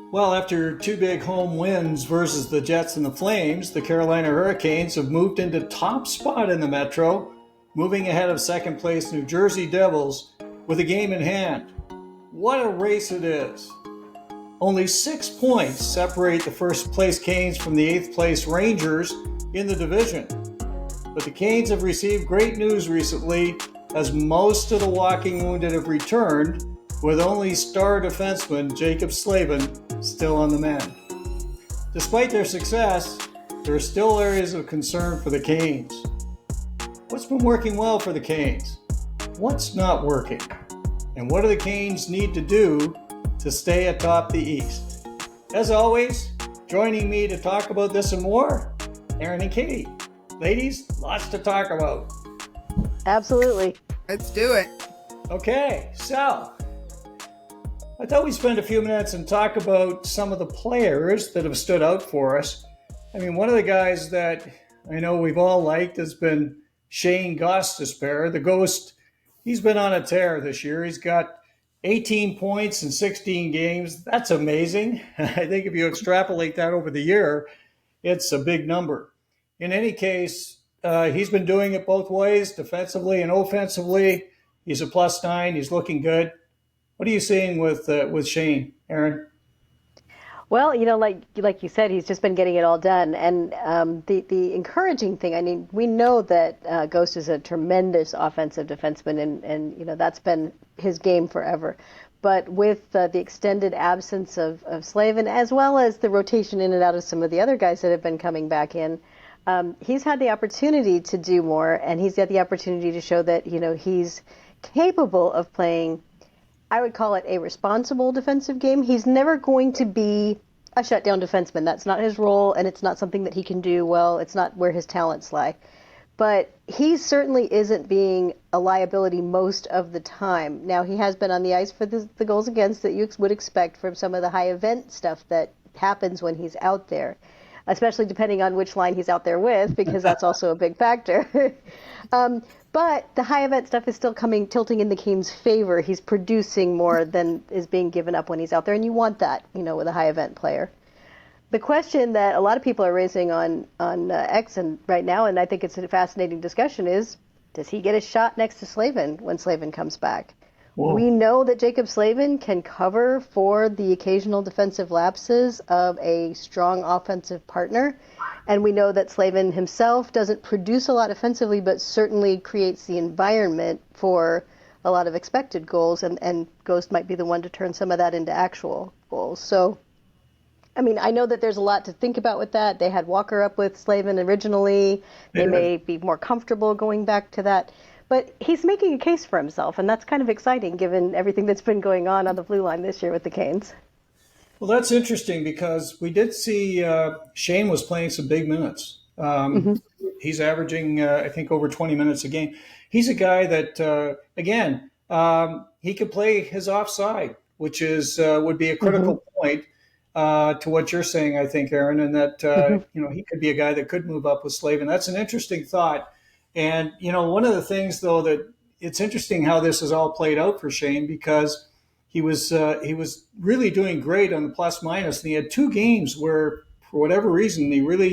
Well, after two big home wins versus the Jets and the Flames, the Carolina Hurricanes have moved into top spot in the Metro, moving ahead of second place New Jersey Devils with a game in hand. What a race it is! Only 6 points separate the first place Canes from the eighth place Rangers in the division. But the Canes have received great news recently as most of the walking wounded have returned, with only star defenseman Jacob Slavin still on the mend. Despite their success, there are still areas of concern for the Canes. What's been working well for the Canes? What's not working? And what do the Canes need to do to stay atop the East? As always, joining me to talk about this and more, Aaron and Katie. Ladies, lots to talk about. Absolutely. Let's do it. Okay, so I thought we'd spend a few minutes and talk about some of the players that have stood out for us. I mean, one of the guys that I know we've all liked has been Shayne Gostisbehere, the Ghost. He's been on a tear this year. He's got 18 points in 16 games. That's amazing. I think if you extrapolate that over the year, it's a big number. In any case, he's been doing it both ways, defensively and offensively. He's a +9. He's looking good. What are you seeing with Shayne, Aaron? Well, like you said, he's just been getting it all done. And the encouraging thing, I mean, we know that Ghost is a tremendous offensive defenseman, and that's been his game forever. But with the extended absence of Slavin, as well as the rotation in and out of some of the other guys that have been coming back in, he's had the opportunity to do more, and he's had the opportunity to show that, he's capable of playing, I would call it a responsible defensive game. He's never going to be a shutdown defenseman. That's not his role, and it's not something that he can do well. It's not where his talents lie. But he certainly isn't being a liability most of the time. Now, he has been on the ice for the goals against that you would expect from some of the high event stuff that happens when he's out there, especially depending on which line he's out there with, because that's also a big factor. But the high event stuff is still tilting in the Canes' favor. He's producing more than is being given up when he's out there, and you want that, with a high event player. The question that a lot of people are raising on X and right now, and I think it's a fascinating discussion, is does he get a shot next to Slavin when Slavin comes back? Whoa. We know that Jacob Slavin can cover for the occasional defensive lapses of a strong offensive partner. And we know that Slavin himself doesn't produce a lot offensively, but certainly creates the environment for a lot of expected goals. And Ghost might be the one to turn some of that into actual goals. So, I mean, I know that there's a lot to think about with that. They had Walker up with Slavin originally. They may be more comfortable going back to that. But he's making a case for himself, and that's kind of exciting given everything that's been going on the blue line this year with the Canes. Well, that's interesting because we did see Shayne was playing some big minutes. He's averaging, I think, over 20 minutes a game. He's a guy that, again, he could play his offside, which is would be a critical point to what you're saying, I think, Aaron, and that, he could be a guy that could move up with Slavin. That's an interesting thought. And, one of the things, though, that it's interesting how this has all played out for Shayne because he was really doing great on the plus minus, and he had two games where, for whatever reason, he really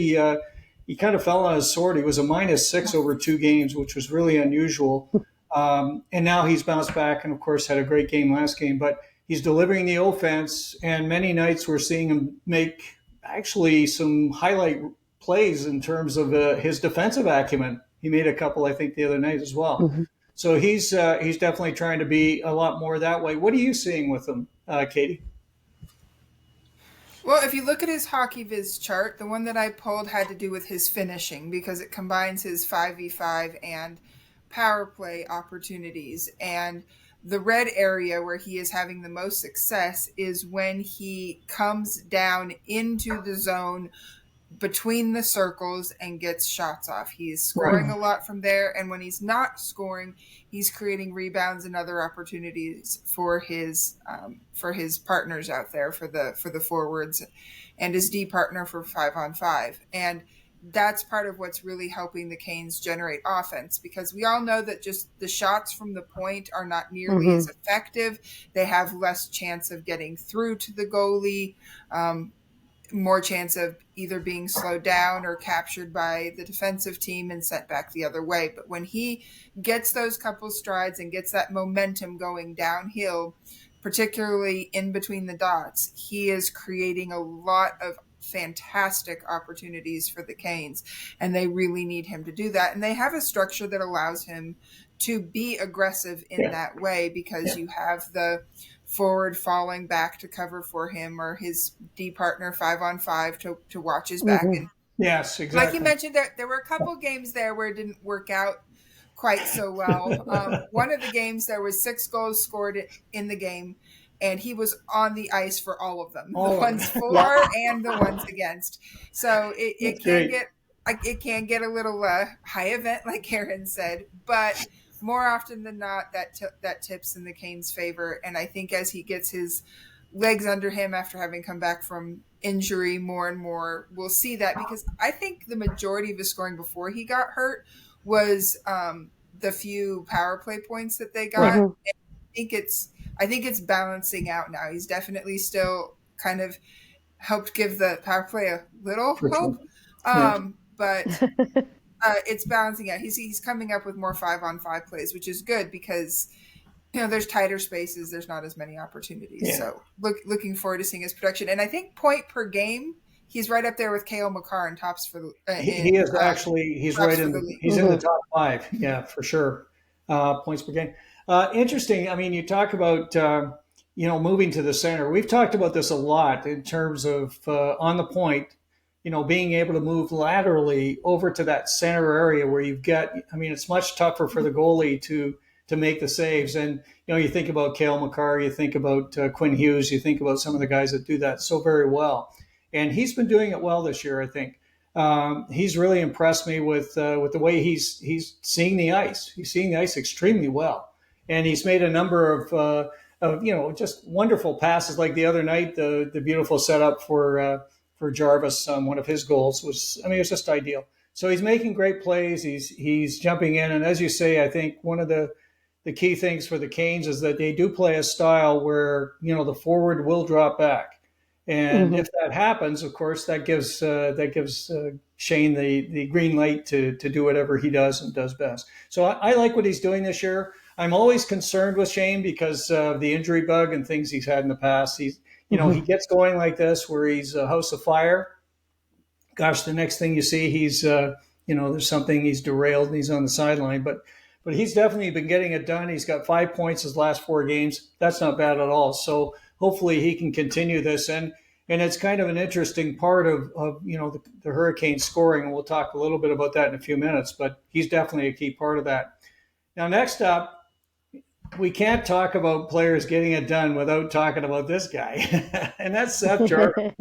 he kind of fell on his sword. He was a -6 over 2 games, which was really unusual. And now he's bounced back, and of course had a great game last game. But he's delivering the offense, and many nights we're seeing him make actually some highlight plays in terms of his defensive acumen. He made a couple, I think, the other night as well. So he's definitely trying to be a lot more that way. What are you seeing with him, Katie? Well, if you look at his Hockey Viz chart, the one that I pulled had to do with his finishing because it combines his 5v5 and power play opportunities. And the red area where he is having the most success is when he comes down into the zone between the circles and gets shots off. He's scoring a lot from there, and when he's not scoring, he's creating rebounds and other opportunities for his partners out there, for the forwards, and his D partner for 5-on-5. And that's part of what's really helping the Canes generate offense, because we all know that just the shots from the point are not nearly as effective. They have less chance of getting through to the goalie, more chance of either being slowed down or captured by the defensive team and sent back the other way. But when he gets those couple strides and gets that momentum going downhill, particularly in between the dots, he is creating a lot of fantastic opportunities for the Canes, and they really need him to do that. And they have a structure that allows him to be aggressive in that way, because you have the forward falling back to cover for him, or his D partner 5-on-5 to watch his back. And yes, exactly. like you mentioned, there were a couple games there where it didn't work out quite so well. One of the games, there was 6 goals scored in the game, and he was on the ice for all of them, the ones for and the ones against. So it can get a little high event, like Aaron said, but more often than not, that tips in the Canes' favor. And I think as he gets his legs under him after having come back from injury, more and more we'll see that, because I think the majority of his scoring before he got hurt was the few power play points that they got. And I think it's balancing out now. He's definitely still kind of helped give the power play a little hope, but it's balancing out. He's coming up with more 5-on-5 plays, which is good, because there's tighter spaces, there's not as many opportunities. So looking forward to seeing his production. And I think point per game, he's right up there with Cale Makar in tops for the. He is actually he's right in he's in the top 5. Yeah, for sure. Points per game. Interesting. I mean, you talk about moving to the center. We've talked about this a lot in terms of on the point. Being able to move laterally over to that center area where you've got. I mean, it's much tougher for the goalie to make the saves. And you think about Cale Makar, you think about Quinn Hughes, you think about some of the guys that do that so very well. And he's been doing it well this year, I think. He's really impressed me with the way he's seeing the ice. He's seeing the ice extremely well, and he's made a number of just wonderful passes. Like the other night, the beautiful setup for Jarvis on one of his goals was, it was just ideal. So he's making great plays. He's jumping in, and as you say, I think one of the key things for the Canes is that they do play a style where the forward will drop back. And if that happens, of course, that gives Shayne the green light to do whatever he does and does best. So I like what he's doing this year. I'm always concerned with Shayne because of the injury bug and things he's had in the past. He gets going like this where he's a house of fire. Gosh, the next thing you see, he's there's something, he's derailed and he's on the sideline. But he's definitely been getting it done. He's got 5 points his last 4 games. That's not bad at all. So hopefully he can continue this. And it's kind of an interesting part of the Hurricanes scoring. And we'll talk a little bit about that in a few minutes, but he's definitely a key part of that. Now, next up, we can't talk about players getting it done without talking about this guy. And that's Seth Jarvis.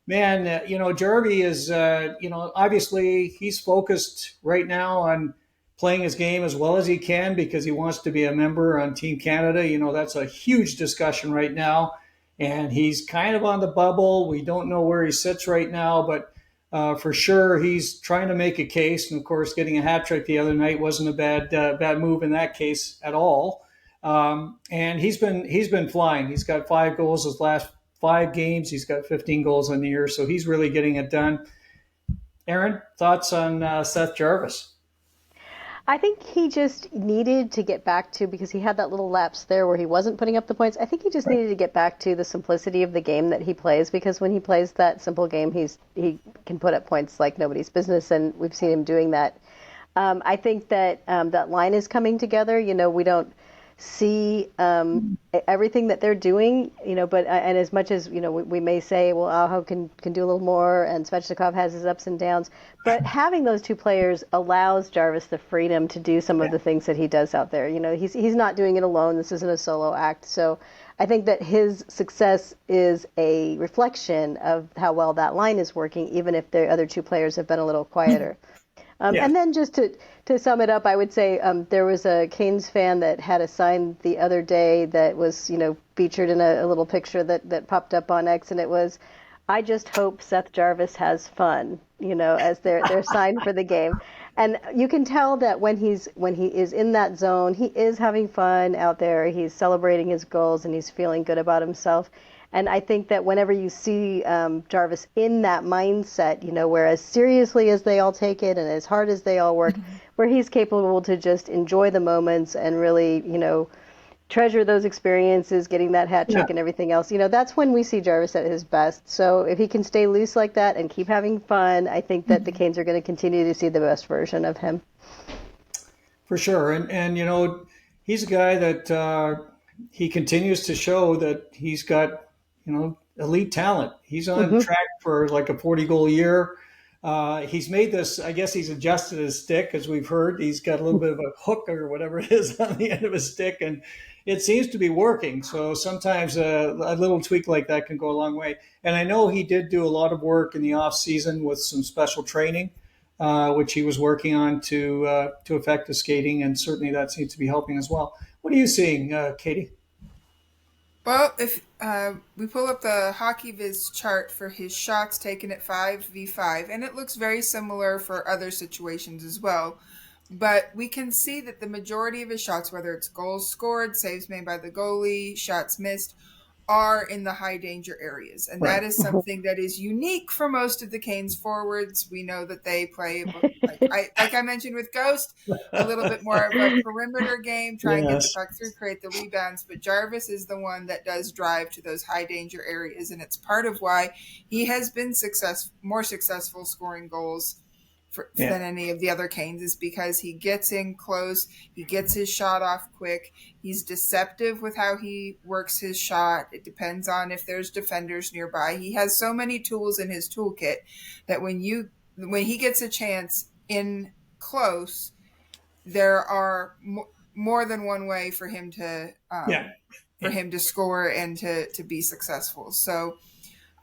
Man, Jarvis is, obviously he's focused right now on playing his game as well as he can because he wants to be a member on Team Canada. That's a huge discussion right now. And he's kind of on the bubble. We don't know where he sits right now, but for sure he's trying to make a case. And, of course, getting a hat trick the other night wasn't a bad move in that case at all. And he's been flying. He's got 5 goals his last 5 games. He's got 15 goals on the year, so he's really getting it done. Aaron, thoughts on Seth Jarvis? I think he just needed to get back to, because he had that little lapse there where he wasn't putting up the points. I think he just needed to get back to the simplicity of the game that he plays, because when he plays that simple game, he can put up points like nobody's business, and we've seen him doing that. I think that that line is coming together. We don't see everything that they're doing, but and as much as we may say, well, Aho can do a little more, and Svechnikov has his ups and downs, but having those 2 players allows Jarvis the freedom to do some of the things that he does out there. He's not doing it alone. This isn't a solo act. So I think that his success is a reflection of how well that line is working, even if the other 2 players have been a little quieter. And then just to sum it up, I would say there was a Canes fan that had a sign the other day that was, featured in a little picture that popped up on X, and it was, I just hope Seth Jarvis has fun, as their sign for the game. And you can tell that when he is in that zone, he is having fun out there. He's celebrating his goals and he's feeling good about himself. And I think that whenever you see Jarvis in that mindset, where as seriously as they all take it and as hard as they all work, where he's capable to just enjoy the moments and really, treasure those experiences, getting that hat trick and everything else, that's when we see Jarvis at his best. So if he can stay loose like that and keep having fun, I think that the Canes are going to continue to see the best version of him. For sure. And he's a guy that he continues to show that he's got, elite talent. He's on track for like a 40-goal year. He's made this, I guess he's adjusted his stick, as we've heard. He's got a little bit of a hook or whatever it is on the end of his stick, and it seems to be working. So sometimes a little tweak like that can go a long way. And I know he did do a lot of work in the off season with some special training, which he was working on to affect his skating, and certainly that seems to be helping as well. What are you seeing, Katie? Well, if we pull up the Hockey Viz chart for his shots taken at 5v5, and it looks very similar for other situations as well, but we can see that the majority of his shots, whether it's goals scored, saves made by the goalie, shots missed, are in the high danger areas. And that is something that is unique for most of the Canes forwards. We know that they play, like I mentioned with Ghost, a little bit more of a perimeter game, try and get the puck through, create the rebounds. But Jarvis is the one that does drive to those high danger areas. And it's part of why he has been more successful scoring goals than any of the other Canes, is because he gets in close, he gets his shot off quick, he's deceptive with how he works his shot. It depends on if there's defenders nearby. He has so many tools in his toolkit that when he gets a chance in close, there are more than one way for him to him to score and to be successful. So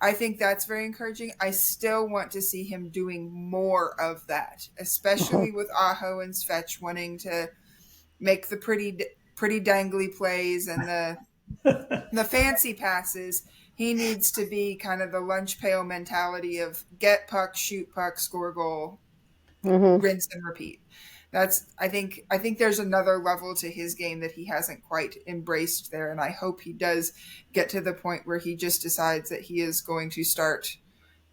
I think that's very encouraging. I still want to see him doing more of that, especially with Aho and Svetch wanting to make the pretty dangly plays and the fancy passes. He needs to be kind of the lunch pail mentality of get puck, shoot puck, score goal, rinse and repeat. I think there's another level to his game that he hasn't quite embraced there, and I hope he does get to the point where he just decides that he is going to start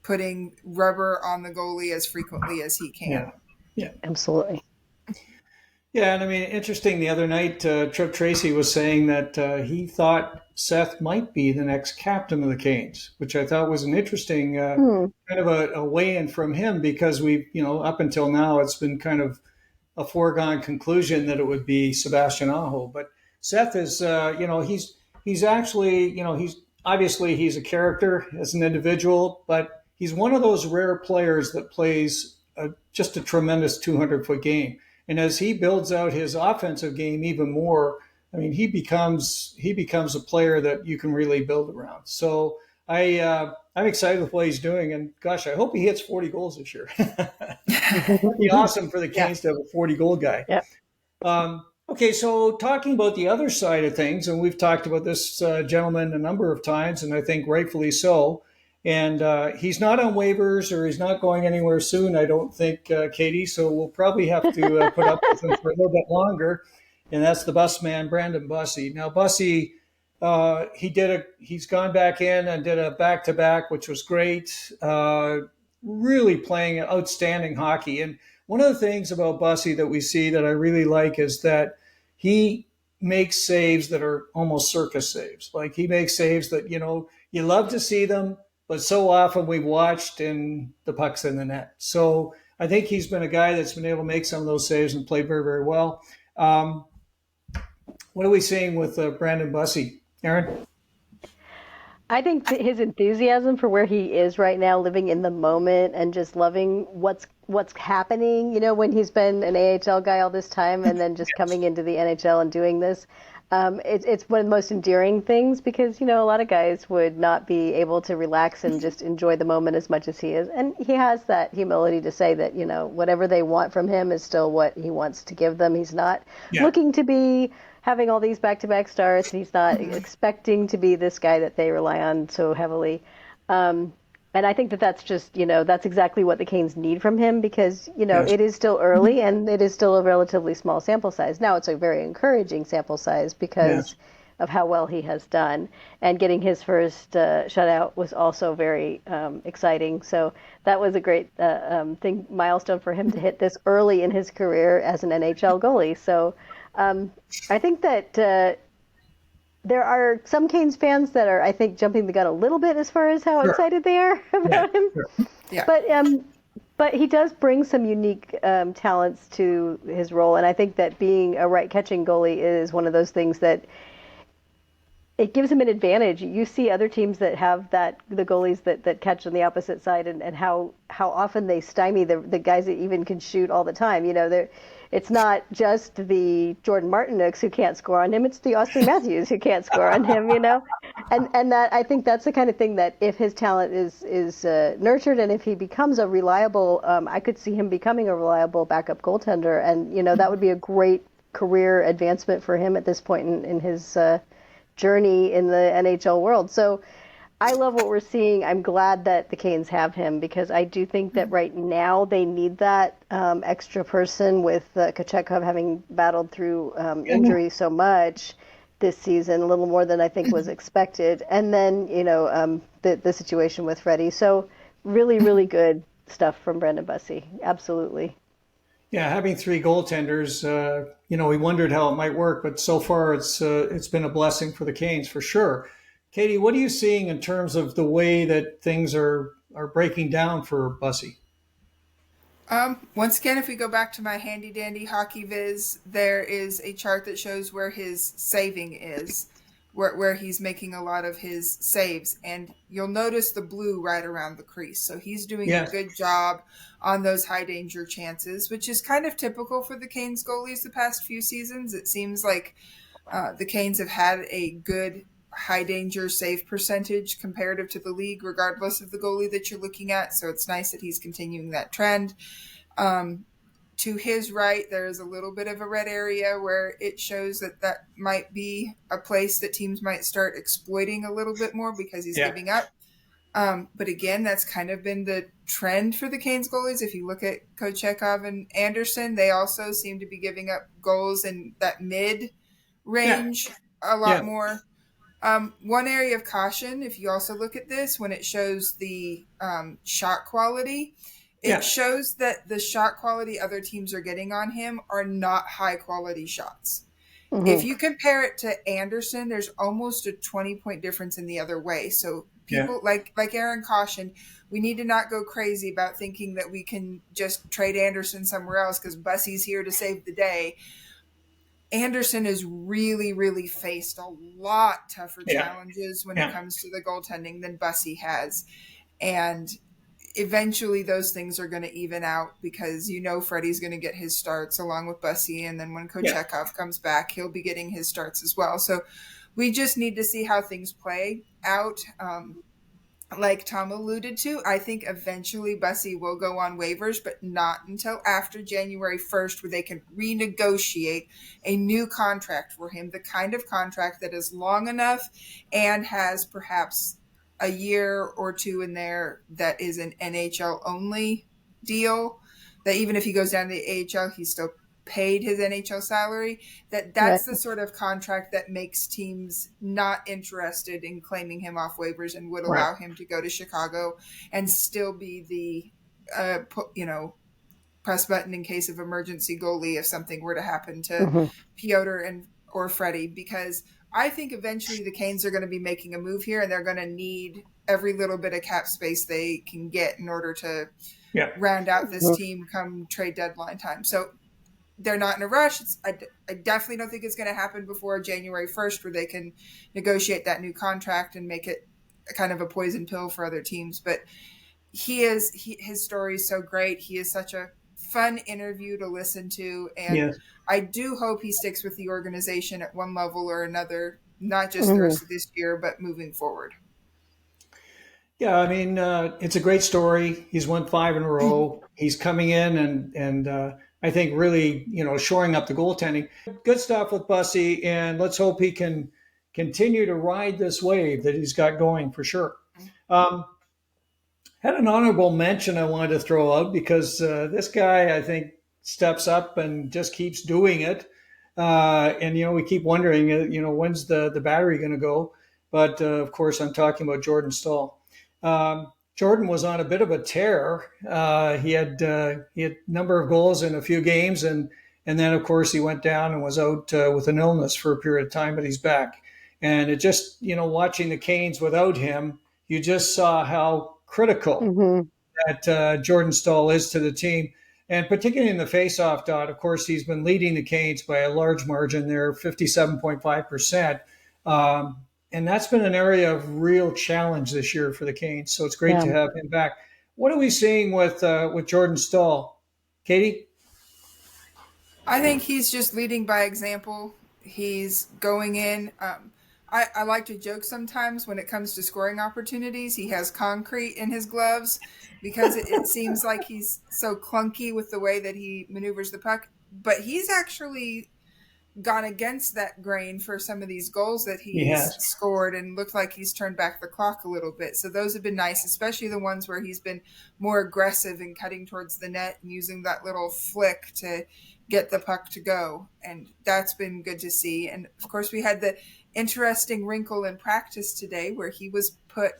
putting rubber on the goalie as frequently as he can. Yeah, absolutely. Yeah, and I mean, interesting. The other night, Trip Tracy was saying that he thought Seth might be the next captain of the Canes, which I thought was an interesting kind of a weigh-in from him, because we, up until now, it's been kind of a foregone conclusion that it would be Sebastian Aho. But Seth is, he's actually, he's a character as an individual, but he's one of those rare players that plays just a tremendous 200-foot game. And as he builds out his offensive game even more, I mean, he becomes a player that you can really build around. So I'm excited with what he's doing, and gosh, I hope he hits 40 goals this year. It'd be awesome for the Canes to have a 40-goal guy. Yeah. Okay, so talking about the other side of things, and we've talked about this gentleman a number of times, and I think rightfully so. And he's not on waivers, or he's not going anywhere soon, I don't think, Katie. So we'll probably have to put up with him for a little bit longer. And that's the bus man, Brandon Bussi. Now, Bussi, he's gone back in and did a back-to-back, which was great. Really playing outstanding hockey. And one of the things about Bussi that we see that I really like is that he makes saves that are almost circus saves. Like, he makes saves that, you love to see them, but so often we've watched and the puck's in the net. So I think he's been a guy that's been able to make some of those saves and play very, very well. What are we seeing with Brandon Bussi? Aaron? I think his enthusiasm for where he is right now, living in the moment and just loving what's happening, when he's been an AHL guy all this time and then just coming into the NHL and doing this. It's one of the most endearing things, because, a lot of guys would not be able to relax and just enjoy the moment as much as he is. And he has that humility to say that, whatever they want from him is still what he wants to give them. He's not looking to be having all these back-to-back starts. He's not expecting to be this guy that they rely on so heavily. And I think that that's just, that's exactly what the Canes need from him because, Yes. it is still early and it is still a relatively small sample size. Now it's a very encouraging sample size because Yes. of how well he has done. And getting his first shutout was also very exciting. So that was a great milestone for him to hit this early in his career as an NHL goalie. So I think that there are some Canes fans that are, I think, jumping the gun a little bit as far as how Sure. excited they are Yeah. about him. Sure. Yeah. But he does bring some unique talents to his role, and I think that being a right catching goalie is one of those things that it gives him an advantage. You see other teams that have the goalies that catch on the opposite side, and how often they stymie the guys that even can shoot all the time. It's not just the Jordan Martinukes who can't score on him; it's the Austin Matthews who can't score on him. And that I think that's the kind of thing that if his talent is nurtured and if he becomes a reliable, I could see him becoming a reliable backup goaltender, and that would be a great career advancement for him at this point in his journey in the NHL world. So I love what we're seeing. I'm glad that the Canes have him because I do think that right now they need that extra person with Kochetkov having battled through injury so much this season, a little more than I think was expected. And then, the situation with Freddie. So really, really good stuff from Brendan Bussi. Absolutely. Yeah, having three goaltenders, we wondered how it might work, but so far it's been a blessing for the Canes for sure. Katie, what are you seeing in terms of the way that things are breaking down for Bussi? Once again, if we go back to my handy dandy hockey viz, there is a chart that shows where his saving is, where he's making a lot of his saves. And you'll notice the blue right around the crease. So he's doing a Yes. good job on those high danger chances, which is kind of typical for the Canes goalies the past few seasons. It seems like the Canes have had a good high danger save percentage comparative to the league, regardless of the goalie that you're looking at. So it's nice that he's continuing that trend. To his right, there is a little bit of a red area where it shows that might be a place that teams might start exploiting a little bit more because he's giving up. But again, that's kind of been the trend for the Canes goalies. If you look at Kochetkov and Anderson, they also seem to be giving up goals in that mid range a lot more. One area of caution, if you also look at this, when it shows the shot quality, it shows that the shot quality other teams are getting on him are not high quality shots. Mm-hmm. If you compare it to Anderson, there's almost a 20-point difference in the other way. So people like Aaron cautioned, we need to not go crazy about thinking that we can just trade Anderson somewhere else because Bussi's here to save the day. Anderson has really, really faced a lot tougher challenges when it comes to the goaltending than Bussi has. And eventually those things are going to even out because Freddie's going to get his starts along with Bussi. And then when Kochetkov comes back, he'll be getting his starts as well. So we just need to see how things play out. Like Tom alluded to, I think eventually Bussi will go on waivers, but not until after January 1st, where they can renegotiate a new contract for him, the kind of contract that is long enough and has perhaps a year or two in there that is an NHL only deal, that even if he goes down to the AHL, he's still paid his NHL salary. That's the sort of contract that makes teams not interested in claiming him off waivers and would allow him to go to Chicago and still be the press button in case of emergency goalie if something were to happen to Piotr or Freddie. Because I think eventually the Canes are going to be making a move here and they're going to need every little bit of cap space they can get in order to round out this team come trade deadline time. So they're not in a rush. I definitely don't think it's going to happen before January 1st where they can negotiate that new contract and make it kind of a poison pill for other teams. But his story is so great. He is such a fun interview to listen to. And I do hope he sticks with the organization at one level or another, not just the rest of this year, but moving forward. Yeah, I mean, it's a great story. He's won 5 in a row. He's coming in and I think really, shoring up the goaltending. Good stuff with Bussi, and let's hope he can continue to ride this wave that he's got going for sure. Had an honorable mention I wanted to throw out because this guy, I think, steps up and just keeps doing it. And, we keep wondering, when's the battery going to go? But of course, I'm talking about Jordan Staal. Jordan was on a bit of a tear. He had a number of goals in a few games, and then of course he went down and was out with an illness for a period of time, but he's back. And it just, watching the Canes without him, you just saw how critical Hmm. that Jordan Staal is to the team. And particularly in the faceoff dot, of course, he's been leading the Canes by a large margin there, 57.5%. And that's been an area of real challenge this year for the Canes. So it's great Yeah. to have him back. What are we seeing with Jordan Staal? Katie? I think he's just leading by example. He's going in. I like to joke sometimes when it comes to scoring opportunities. He has concrete in his gloves because it seems like he's so clunky with the way that he maneuvers the puck. But he's actually gone against that grain for some of these goals that He he's has. scored and looked like he's turned back the clock a little bit. So those have been nice, especially the ones where he's been more aggressive and cutting towards the net and using that little flick to get the puck to go. And that's been good to see. And of course, we had the interesting wrinkle in practice today where he was put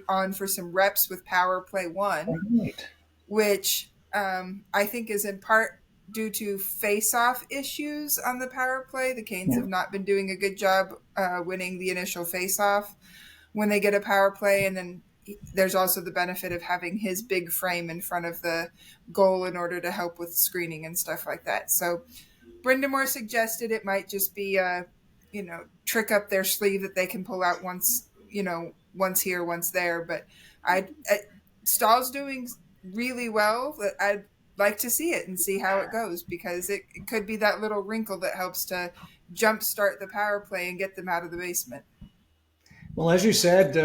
on for some reps with power play one, Right. which I think is in part due to face-off issues on the power play. The Canes Yeah. have not been doing a good job winning the initial face-off when they get a power play. And then there's also the benefit of having his big frame in front of the goal in order to help with screening and stuff like that. So Brind'Amour suggested it might just be a, trick up their sleeve that they can pull out once, once here, once there. But Stahl's doing really well. I'd like to see it and see how it goes because it could be that little wrinkle that helps to jumpstart the power play and get them out of the basement. Well, as you said,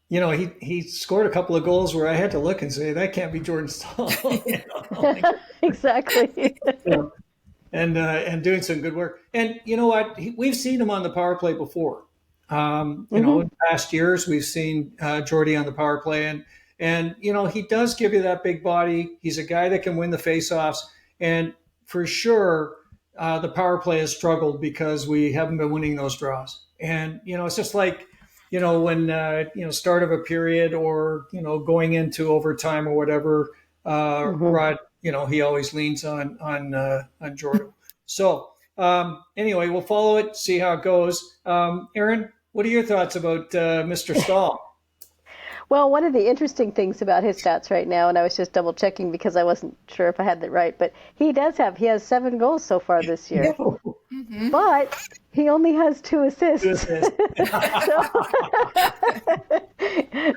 he scored a couple of goals where I had to look and say, that can't be Jordan Staal. Exactly. And doing some good work. And you know what? We've seen him on the power play before. Hmm. In past years, we've seen Jordy on the power play, and he does give you that big body. He's a guy that can win the faceoffs, and for sure, the power play has struggled because we haven't been winning those draws. And it's just like when start of a period or going into overtime or whatever. Hmm. Rod, he always leans on Jordan. So anyway, we'll follow it, see how it goes. Aaron, what are your thoughts about Mr. Staal? Well, one of the interesting things about his stats right now, and I was just double checking because I wasn't sure if I had that right, but he has 7 goals so far this year, No. Mm-hmm. but he only has 2 assists. so,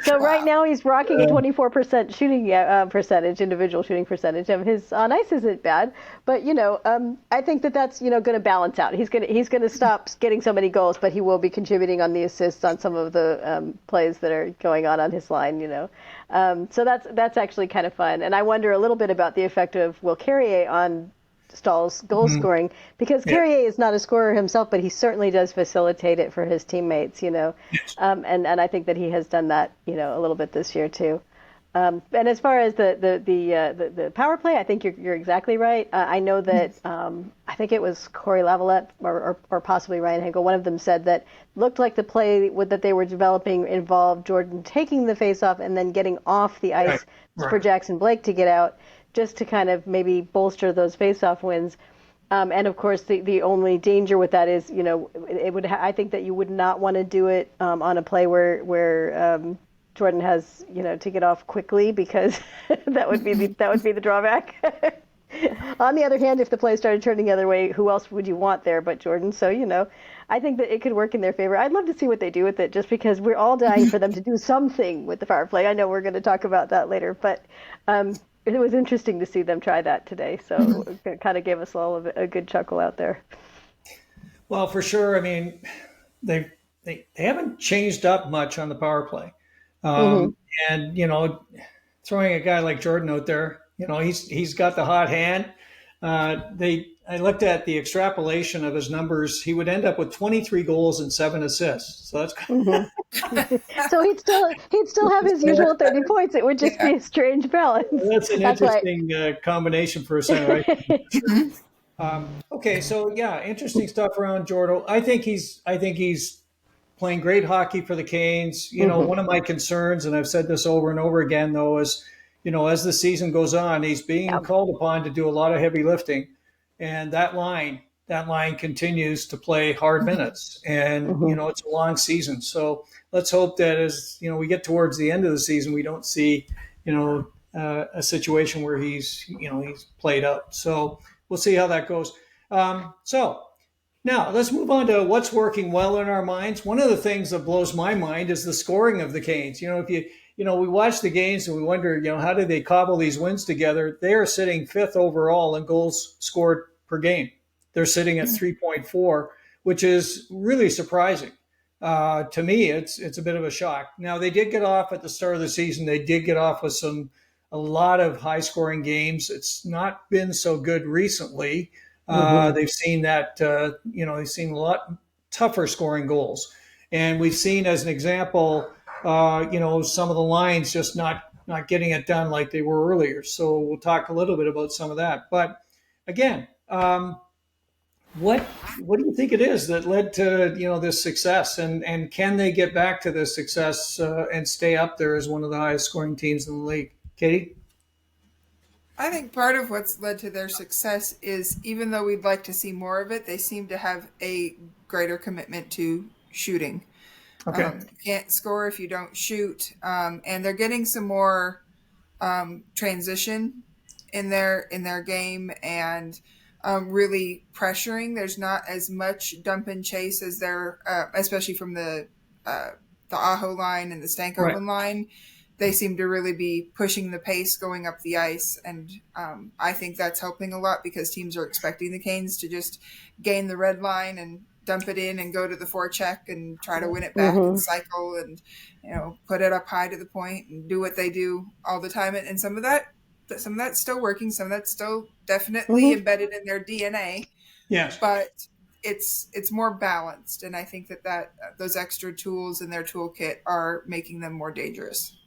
so right now he's rocking a 24% shooting percentage, individual shooting percentage. His on ice isn't bad, but I think that's going to balance out. He's going to stop getting so many goals, but he will be contributing on the assists on some of the plays that are going on his line. So that's actually kind of fun, and I wonder a little bit about the effect of Will Carrier on Stahl's goal scoring because Yeah. Carrier is not a scorer himself, but he certainly does facilitate it for his teammates, and I think that he has done that, a little bit this year too. And as far as the power play, I think you're exactly right. I know that I think it was Corey Lavalette or possibly Ryan Henkel. One of them said that looked like the play that they were developing involved Jordan taking the faceoff and then getting off the ice Right. for Jackson Blake to get out, just to kind of maybe bolster those faceoff wins. And of course, the only danger with that is, it would. I think that you would not want to do it on a play where Jordan has, to get off quickly because that would be the drawback. On the other hand, if the play started turning the other way, who else would you want there but Jordan? So, I think that it could work in their favor. I'd love to see what they do with it, just because we're all dying for them to do something with the power play. I know we're going to talk about that later, but it was interesting to see them try that today. So it kind of gave us all a good chuckle out there. Well, for sure. I mean, they haven't changed up much on the power play, Mm-hmm. and throwing a guy like Jordan out there, he's got the hot hand. I looked at the extrapolation of his numbers. He would end up with 23 goals and 7 assists. So that's So he'd still have his usual 30 points. It would just be a strange balance. that's an That's why. interesting combination for a center. Okay, so yeah, interesting stuff around Jordo. I think he's playing great hockey for the Canes. One of my concerns, and I've said this over and over again, though, is as the season goes on, he's being Yeah. called upon to do a lot of heavy lifting, and that line continues to play hard minutes, and it's a long season. So let's hope that as we get towards the end of the season, we don't see a situation where he's played up. So we'll see how that goes. So now let's move on to what's working well in our minds. One of the things that blows my mind is the scoring of the Canes. If we watch the games and we wonder, how do they cobble these wins together? They are sitting fifth overall in goals scored per game. They're sitting at 3.4, which is really surprising. To me, it's a bit of a shock. Now, they did get off at the start of the season. They did get off with a lot of high scoring games. It's not been so good recently. They've seen that, they've seen a lot tougher scoring goals. And we've seen, as an example, some of the lines just not getting it done like they were earlier. So we'll talk a little bit about some of that. But again, what do you think it is that led to this success, and can they get back to this success and stay up there as one of the highest scoring teams in the league? Katie? I think part of what's led to their success is, even though we'd like to see more of it, they seem to have a greater commitment to shooting. Okay. You can't score if you don't shoot, and they're getting some more transition in their game, and really pressuring. There's not as much dump and chase as there, especially from the Aho line and the Stankoven line. They seem to really be pushing the pace going up the ice, and I think that's helping a lot, because teams are expecting the Canes to just gain the red line and dump it in and go to the forecheck and try to win it back and cycle and put it up high to the point and do what they do all the time. And some of that's still working, some of that's still definitely embedded in their DNA. Yes, but it's more balanced, and I think that those extra tools in their toolkit are making them more dangerous.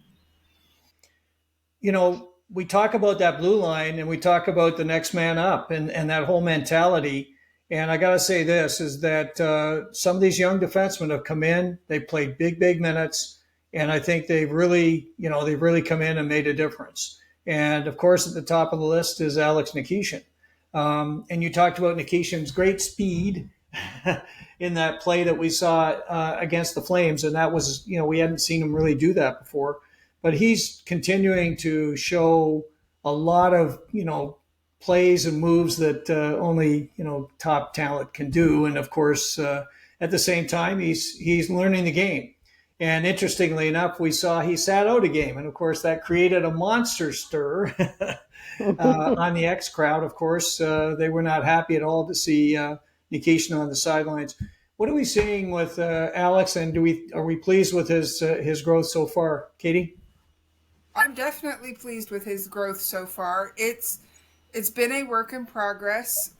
We talk about that blue line, and we talk about the next man up, and that whole mentality. And I got to say this is that some of these young defensemen have come in, they've played big minutes, and I think they've really come in and made a difference. And of course, at the top of the list is Alex Nikishin. And you talked about Nikishin's great speed in that play that we saw against the Flames. And that was, we hadn't seen him really do that before. But he's continuing to show a lot of, plays and moves that only, top talent can do. And of course, at the same time, he's learning the game. And interestingly enough, we saw he sat out a game. And of course, that created a monster stir on the X crowd. Of course, they were not happy at all to see Nikishin on the sidelines. What are we seeing with Alex, and are we pleased with his growth so far? Katie? I'm definitely pleased with his growth so far. It's been a work in progress,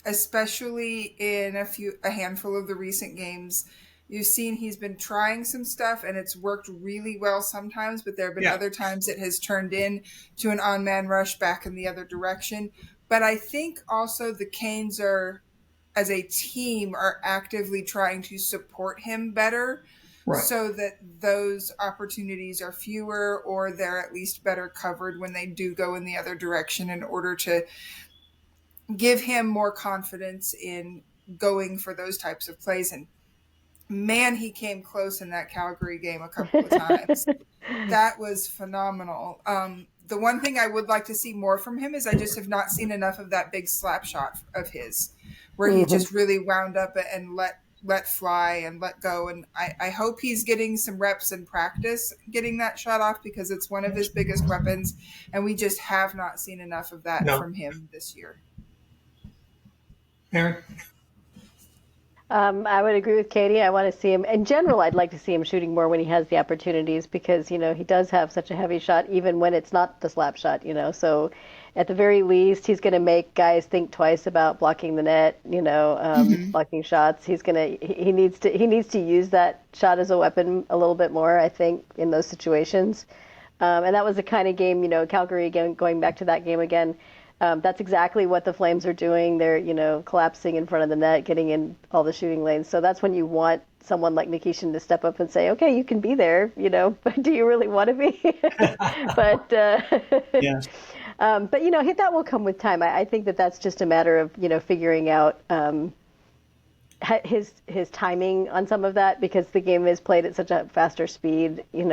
especially in a handful of the recent games. You've seen he's been trying some stuff, and it's worked really well sometimes, but there have been other times it has turned in to an on-man rush back in the other direction. But I think also the Canes as a team, are actively trying to support him better. Right. So that those opportunities are fewer, or they're at least better covered when they do go in the other direction, in order to give him more confidence in going for those types of plays. And man, he came close in that Calgary game a couple of times. That was phenomenal. The one thing I would like to see more from him is I just have not seen enough of that big slap shot of his, where he just really wound up and let fly and let go. And I hope he's getting some reps in practice getting that shot off, because it's one of his biggest weapons, and we just have not seen enough of that from him this year. Aaron? I would agree with Katie. I want to see him, in general, I'd like to see him shooting more when he has the opportunities because, he does have such a heavy shot, even when it's not the slap shot. So at the very least, he's going to make guys think twice about blocking the net, blocking shots. He needs to use that shot as a weapon a little bit more, I think, in those situations. And that was the kind of game, Calgary, again, going back to that game again. That's exactly what the Flames are doing. They're, collapsing in front of the net, getting in all the shooting lanes. So that's when you want someone like Nikishin to step up and say, okay, you can be there, but do you really want to be? but, Yes. that will come with time. I think that's just a matter of, figuring out his timing on some of that because the game is played at such a faster speed, in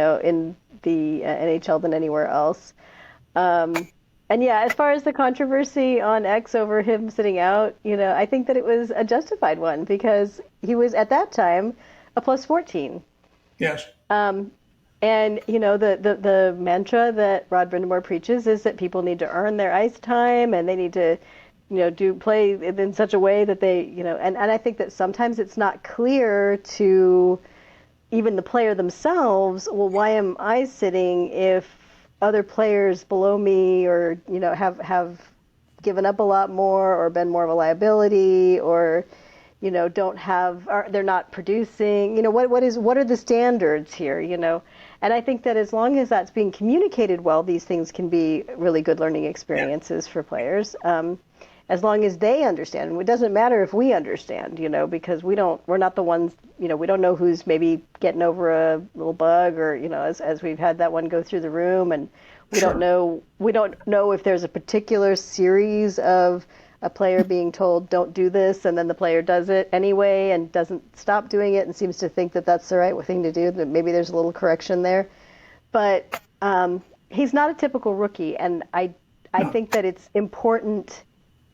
the NHL than anywhere else. And yeah, as far as the controversy on X over him sitting out, I think that it was a justified one because he was at that time a plus 14. Yes. And the mantra that Rod Brind'Amour preaches is that people need to earn their ice time and they need to, play in such a way that they, and I think that sometimes it's not clear to even the player themselves, well, why am I sitting if other players below me or have given up a lot more or been more of a liability or don't have they're not producing, what are the standards here, and I think that as long as that's being communicated well, these things can be really good learning experiences for players, as long as they understand. And it doesn't matter if we understand, because we're not the ones, we don't know who's maybe getting over a little bug or, as we've had that one go through the room, and we Sure. don't know if there's a particular series of a player being told don't do this and then the player does it anyway and doesn't stop doing it and seems to think that that's the right thing to do, that maybe there's a little correction there. But he's not a typical rookie, and I No. think that it's important,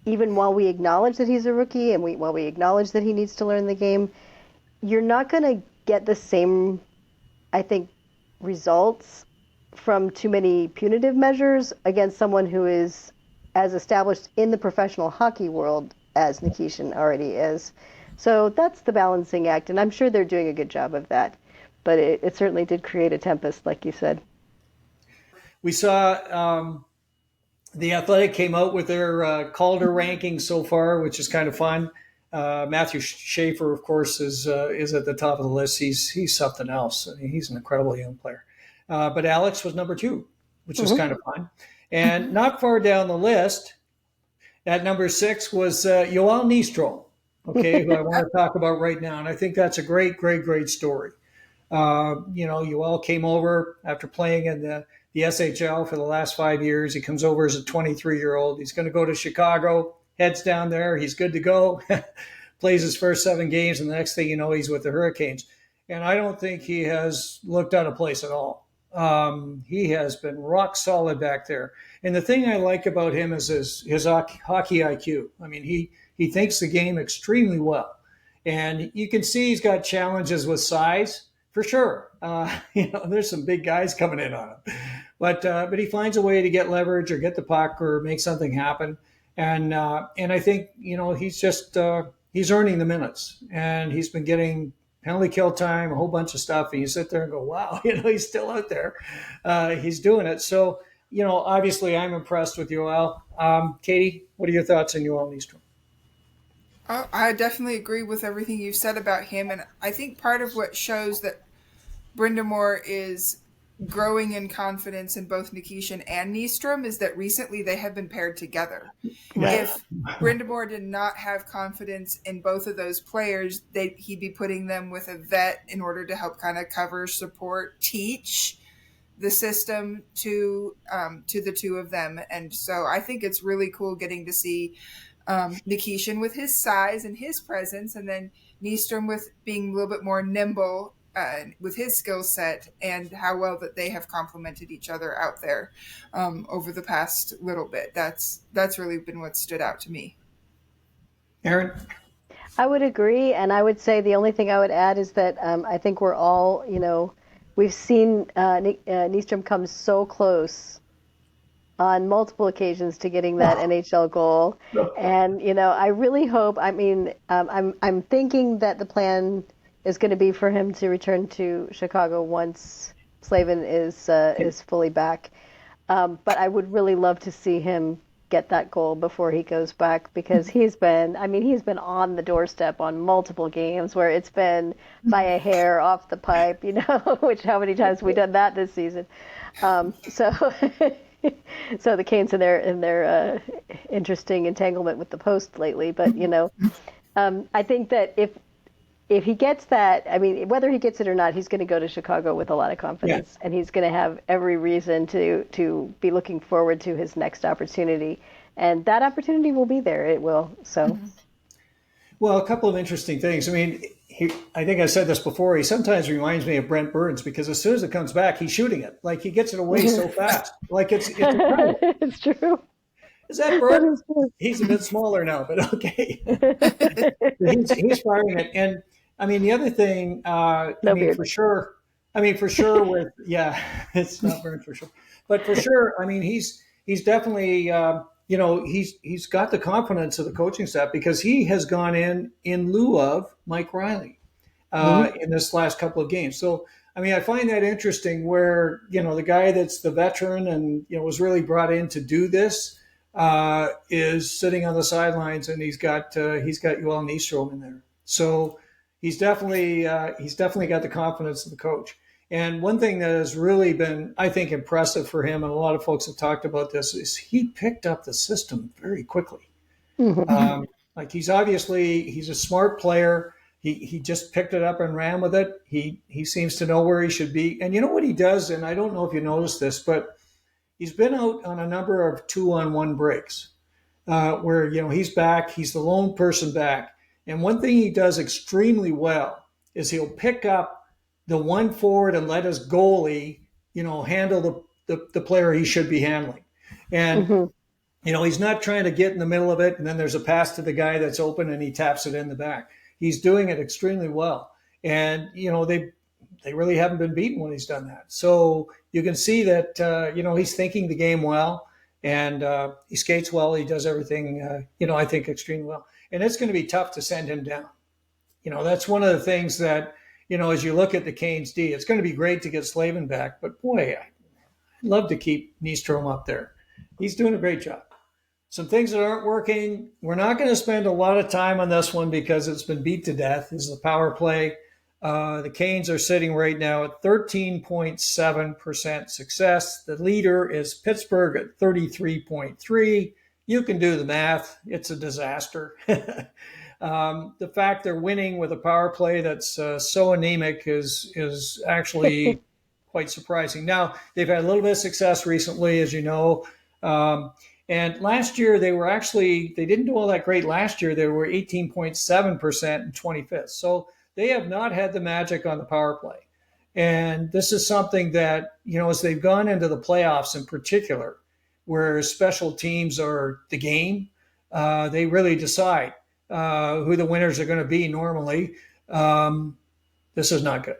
even while we acknowledge that he's a rookie and while we acknowledge that he needs to learn the game, you're not going to get the same, I think, results from too many punitive measures against someone who is as established in the professional hockey world as Nikishin already is. So that's the balancing act, and I'm sure they're doing a good job of that. But it certainly did create a tempest, like you said. We saw the Athletic came out with their Calder ranking so far, which is kind of fun. Matthew Schaefer, of course, is at the top of the list. He's something else. I mean, he's an incredible young player. But Alex was number 2, which is kind of fun. And not far down the list, at number 6 was Yoel Nystrom, okay, who I want to talk about right now. And I think that's a great, great, great story. Yoel came over after playing in the SHL for the last 5 years. He comes over as a 23-year-old. He's going to go to Chicago, heads down there. He's good to go, plays his first 7 games, and the next thing you know, he's with the Hurricanes. And I don't think he has looked out of place at all. He has been rock solid back there. And the thing I like about him is his hockey IQ. I mean, he thinks the game extremely well. And you can see he's got challenges with size, for sure. There's some big guys coming in on him. But he finds a way to get leverage or get the puck or make something happen. And I think, he's earning the minutes. And he's been getting penalty kill time, a whole bunch of stuff. And you sit there and go, wow, he's still out there. He's doing it. So, obviously I'm impressed with Yoel. Katie, what are your thoughts on Yoel Nystrom? Oh, I definitely agree with everything you've said about him. And I think part of what shows that Brind'Amour is growing in confidence in both Nikishin and Nystrom is that recently they have been paired together. Right. If Brind'Amour did not have confidence in both of those players, he'd be putting them with a vet in order to help kind of cover, support, teach the system to the two of them. And so I think it's really cool getting to see Nikishin with his size and his presence, and then Nystrom with being a little bit more nimble with his skill set, and how well that they have complemented each other out there over the past little bit. That's really been what stood out to me. Aaron? I would agree, and I would say the only thing I would add is that I think we're all, we've seen Nystrom come so close on multiple occasions to getting that NHL goal. And I really hope. I mean, I'm thinking that the plan is going to be for him to return to Chicago once Slavin is fully back. But I would really love to see him get that goal before he goes back, because he's been on the doorstep on multiple games where it's been by a hair off the pipe, which how many times have we done that this season? So so the Canes in their interesting entanglement with the post lately, but I think that if he gets that, I mean, whether he gets it or not, he's going to go to Chicago with a lot of confidence, and he's going to have every reason to be looking forward to his next opportunity, and that opportunity will be there. It will. So, well, a couple of interesting things. I mean, I think I said this before. He sometimes reminds me of Brent Burns, because as soon as it comes back, he's shooting it. Like, he gets it away so fast. Like, it's incredible. It's true. Is that Burns? He's a bit smaller now, but okay. he's firing it. And I mean, the other thing, for sure, with, it's not Burns for sure, but for sure, I mean, he's definitely, he's got the confidence of the coaching staff, because he has gone in lieu of Mike Riley in this last couple of games. So, I mean, I find that interesting, where, the guy that's the veteran and, was really brought in to do this, is sitting on the sidelines, and he's got Yoel Nystrom in there. So he's definitely got the confidence of the coach. And one thing that has really been, I think, impressive for him, and a lot of folks have talked about this, is he picked up the system very quickly. Like, he's a smart player. He just picked it up and ran with it. He seems to know where he should be. And you know what he does, and I don't know if you noticed this, but he's been out on a number of 2-on-1 breaks where, he's back. He's the lone person back. And one thing he does extremely well is he'll pick up the one forward and let his goalie, handle the player he should be handling. And, he's not trying to get in the middle of it, and then there's a pass to the guy that's open and he taps it in the back. He's doing it extremely well. And, they really haven't been beaten when he's done that. So you can see that, he's thinking the game well, and he skates well. He does everything, I think, extremely well. And it's going to be tough to send him down. That's one of the things that, as you look at the Canes D, it's going to be great to get Slavin back. But boy, I'd love to keep Nystrom up there. He's doing a great job. Some things that aren't working, we're not going to spend a lot of time on this one because it's been beat to death, is the power play. The Canes are sitting right now at 13.7% success. The leader is Pittsburgh at 33.3%. You can do the math. It's a disaster. The fact they're winning with a power play that's so anemic is actually quite surprising. Now, they've had a little bit of success recently, as you know. And last year, they didn't do all that great last year. They were 18.7% and 25th. So they have not had the magic on the power play. And this is something that, as they've gone into the playoffs in particular, where special teams are the game, they really decide who the winners are going to be normally. This is not good.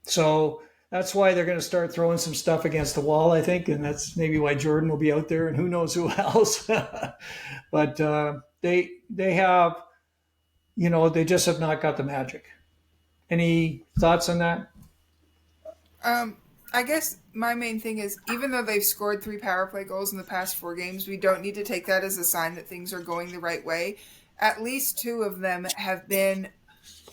So that's why they're going to start throwing some stuff against the wall, I think. And that's maybe why Jordan will be out there, and who knows who else. But they have, they just have not got the magic. Any thoughts on that? I guess my main thing is, even though they've scored 3 power play goals in the past 4 games, we don't need to take that as a sign that things are going the right way. At least 2 of them have been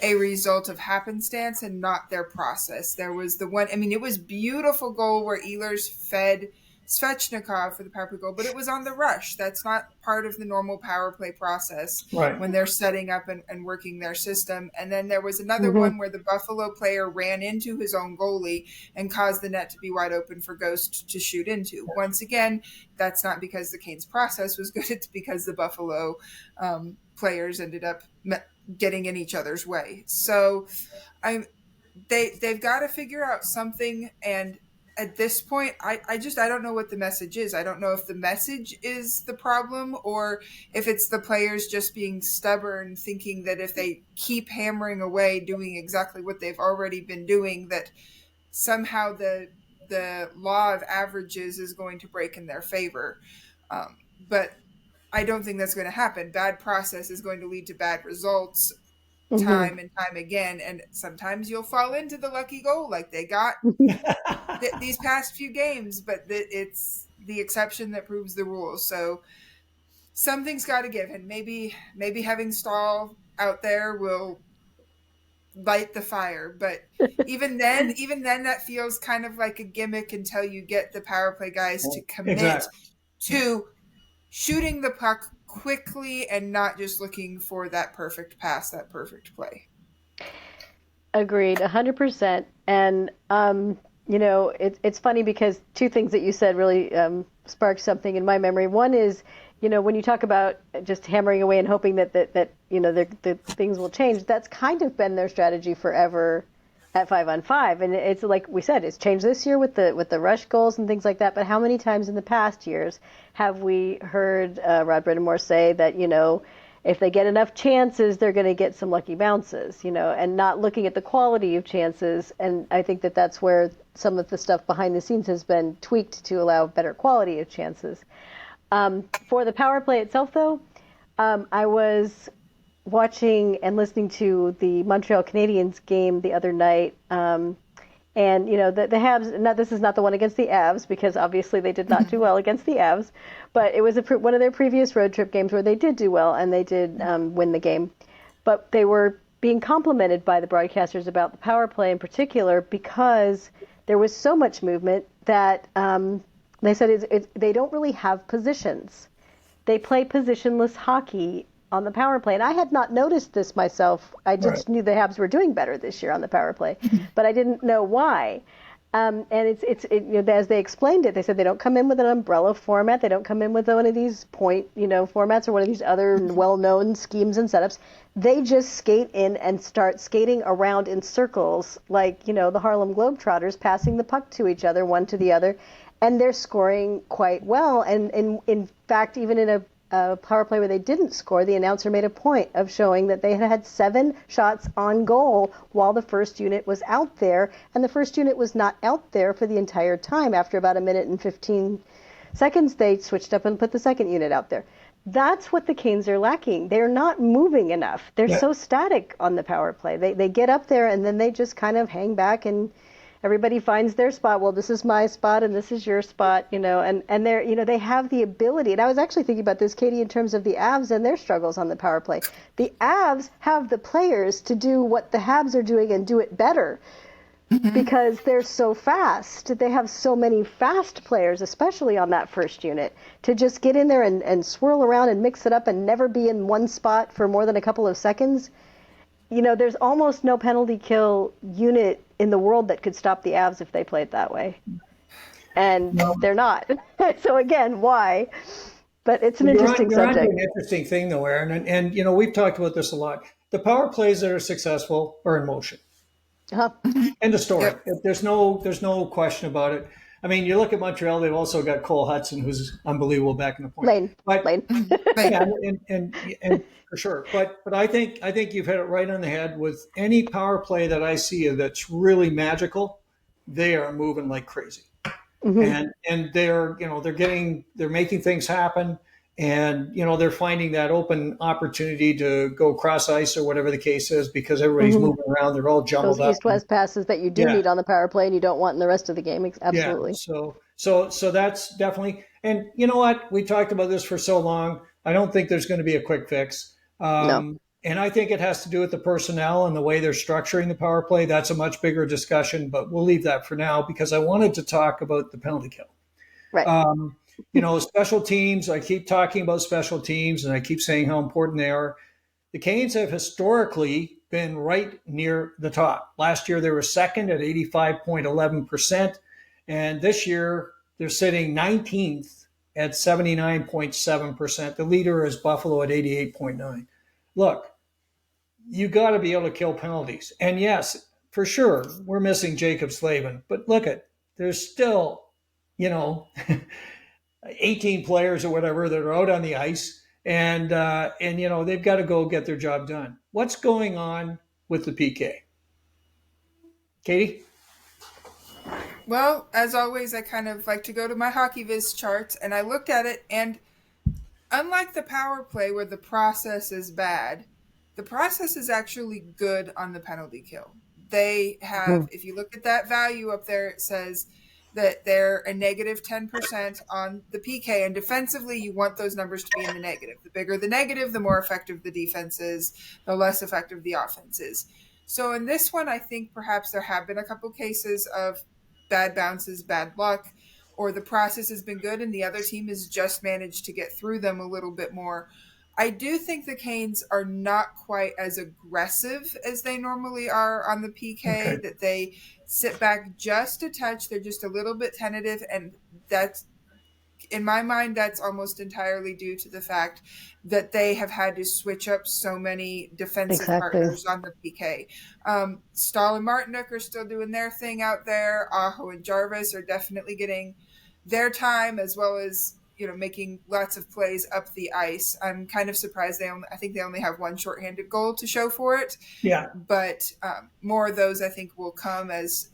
a result of happenstance and not their process. There was the one, it was beautiful goal where Ehlers fed Svechnikov for the power play goal, but it was on the rush. That's not part of the normal power play process when they're setting up and working their system. And then there was another one where the Buffalo player ran into his own goalie and caused the net to be wide open for Ghost to shoot into. Once again, that's not because the Canes' process was good. It's because the Buffalo players ended up getting in each other's way. So they've got to figure out something. And at this point, I don't know what the message is. I don't know if the message is the problem or if it's the players just being stubborn, thinking that if they keep hammering away, doing exactly what they've already been doing, that somehow the the law of averages is going to break in their favor. But I don't think that's going to happen. Bad process is going to lead to bad results time and time again. And sometimes you'll fall into the lucky goal like they got these past few games, but it's the exception that proves the rule. So something's got to give. And maybe having Staal out there will light the fire. But even then that feels kind of like a gimmick until you get the power play guys to commit to shooting the puck quickly and not just looking for that perfect pass, that perfect play. Agreed, 100%. And it's funny because two things that you said really sparked something in my memory. One is, when you talk about just hammering away and hoping that the things will change, that's kind of been their strategy forever at 5-on-5. And it's like we said, it's changed this year with the rush goals and things like that. But how many times in the past years have we heard Rod Brind'Amour say that, if they get enough chances, they're going to get some lucky bounces, and not looking at the quality of chances. And I think that that's where some of the stuff behind the scenes has been tweaked to allow better quality of chances. For the power play itself, though, I was watching and listening to the Montreal Canadiens game the other night. And, the Habs, this is not the one against the Avs, because obviously they did not do well against the Avs, but it was one of their previous road trip games where they did do well and they did win the game. But they were being complimented by the broadcasters about the power play in particular because there was so much movement that they said they don't really have positions. They play positionless hockey on the power play. And I had not noticed this myself. I just knew the Habs were doing better this year on the power play, but I didn't know why. And it's as they explained it, they said they don't come in with an umbrella format. They don't come in with one of these point, formats or one of these other well-known schemes and setups. They just skate in and start skating around in circles like, the Harlem Globetrotters, passing the puck to each other, one to the other. And they're scoring quite well. And in fact, even in a power play where they didn't score, the announcer made a point of showing that they had 7 shots on goal while the first unit was out there, and the first unit was not out there for the entire time. After about a minute and 15 seconds, they switched up and put the second unit out there. That's what the Canes are lacking. They're not moving enough. They're so static on the power play. They get up there and then they just kind of hang back and everybody finds their spot. Well, this is my spot and this is your spot, and they're, they have the ability. And I was actually thinking about this, Katie, in terms of the Avs and their struggles on the power play. The Avs have the players to do what the Habs are doing and do it better because they're so fast. They have so many fast players, especially on that first unit, to just get in there and swirl around and mix it up and never be in one spot for more than a couple of seconds. There's almost no penalty kill unit in the world that could stop the Avs if they played that way. And they're not. So again, why? But it's an interesting subject. You're onto an interesting thing though, Aaron. And we've talked about this a lot. The power plays that are successful are in motion. End of story. Yep. There's no question about it. I mean, you look at Montreal, they've also got Cole Hudson, who's unbelievable back in the point. Lane. Yeah, and for sure. But I think you've hit it right on the head with any power play that I see that's really magical, they are moving like crazy. And they're making things happen, and they're finding that open opportunity to go cross ice or whatever the case is because everybody's moving around, they're all jumbled Those up. east-west passes that you do need on the power play and you don't want in the rest of the game. Absolutely. Yeah. So that's definitely, and you know what? We talked about this for so long. I don't think there's going to be a quick fix. No. And I think it has to do with the personnel and the way they're structuring the power play. That's a much bigger discussion, but we'll leave that for now because I wanted to talk about the penalty kill. Right. Special teams, I keep talking about special teams and I keep saying how important they are. The Canes have historically been right near the top. Last year, they were second at 85.11%. And this year, they're sitting 19th at 79.7%. The leader is Buffalo at 88.9%. Look, you got to be able to kill penalties. And yes, for sure, we're missing Jacob Slavin. But look there's still, 18 players or whatever that are out on the ice. And they've got to go get their job done. What's going on with the PK? Katie? Well, as always, I kind of like to go to my hockey viz charts, and I looked at it, and unlike the power play where the process is bad, the process is actually good on the penalty kill. They have, if you look at that value up there, it says that they're a negative 10% on the PK, and defensively, you want those numbers to be in the negative. The bigger the negative, the more effective the defense is, the less effective the offense is. So in this one, I think perhaps there have been a couple cases of bad bounces, bad luck, or the process has been good and the other team has just managed to get through them a little bit more. I do think the Canes are not quite as aggressive as they normally are on the PK, Okay. that they sit back just a touch. They're just a little bit tentative, and that's, in my mind, that's almost entirely due to the fact that they have had to switch up so many defensive partners on the PK. Staal and Martinook are still doing their thing out there. Aho and Jarvis are definitely getting their time, as well as, you know, making lots of plays up the ice. I'm kind of surprised I think they only have one shorthanded goal to show for it. Yeah. But more of those, I think, will come as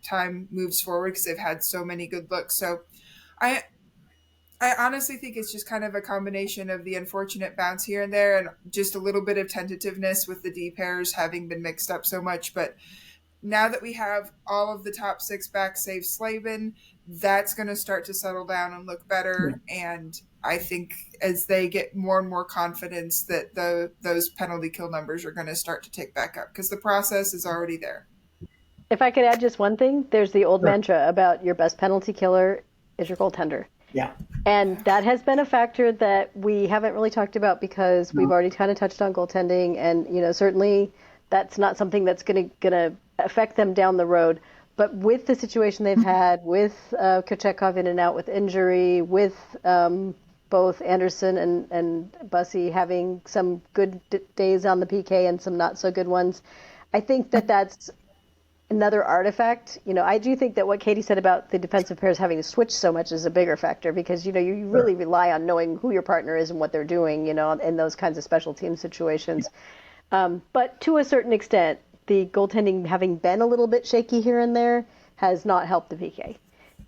time moves forward, because they've had so many good looks. So I honestly think it's just kind of a combination of the unfortunate bounce here and there, and just a little bit of tentativeness with the D pairs having been mixed up so much. But now that we have all of the top six back save Slavin, that's going to start to settle down and look better. Yeah. And I think as they get more and more confidence, that those penalty kill numbers are going to start to tick back up, because the process is already there. If I could add just one thing, there's the old mantra about your best penalty killer is your goaltender. Yeah. And that has been a factor that we haven't really talked about, because we've already kind of touched on goaltending, and, you know, certainly that's not something that's going to affect them down the road. But with the situation they've had with Kochetkov in and out with injury, with both Anderson and Bussi having some good days on the PK and some not so good ones, I think that's another artifact. You know, I do think that what Katie said about the defensive pairs having to switch so much is a bigger factor, because, you know, you really rely on knowing who your partner is and what they're doing, you know, in those kinds of special team situations. But to a certain extent, the goaltending having been a little bit shaky here and there has not helped the PK.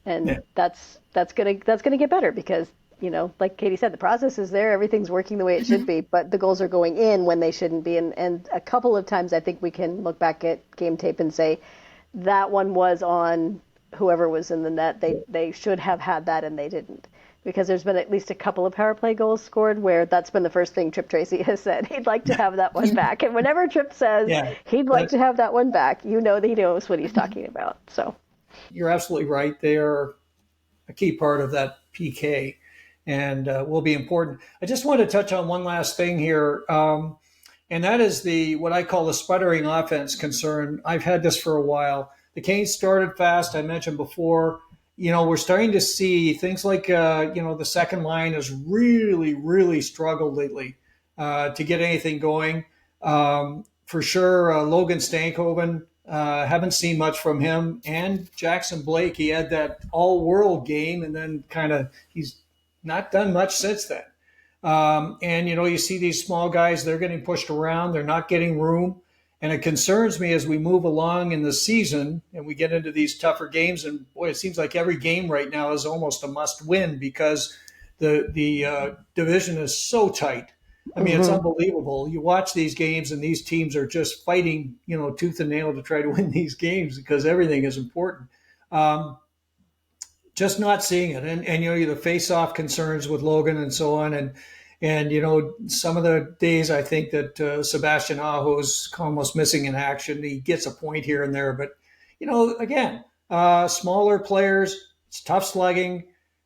And that's gonna get better, because, you know, like Katie said, the process is there, everything's working the way it should be, but the goals are going in when they shouldn't be. And a couple of times I think we can look back at game tape and say that one was on whoever was in the net. They should have had that and they didn't. Because there's been at least a couple of power play goals scored where that's been the first thing Tripp Tracy has said. He'd like to have that one back. And whenever Tripp says he'd like to have that one back, you know that he knows what he's talking about. So you're absolutely right. They are a key part of that PK and will be important. I just want to touch on one last thing here. And that is what I call the sputtering offense concern. I've had this for a while. The Canes started fast. I mentioned before. You know, we're starting to see things like, you know, the second line has really, really struggled lately to get anything going. For sure, Logan Stankoven, haven't seen much from him. And Jackson Blake, he had that all-world game, and then he's not done much since then. And, you know, you see these small guys, they're getting pushed around. They're not getting room. And it concerns me as we move along in the season and we get into these tougher games. And boy, it seems like every game right now is almost a must win, because the division is so tight. I mean, it's unbelievable. You watch these games and these teams are just fighting, you know, tooth and nail to try to win these games, because everything is important. Just not seeing it. And you know, the face-off concerns with Logan and so on. And, you know, some of the days I think that Sebastian Aho is almost missing in action. He gets a point here and there. But, you know, again, smaller players, it's tough slugging.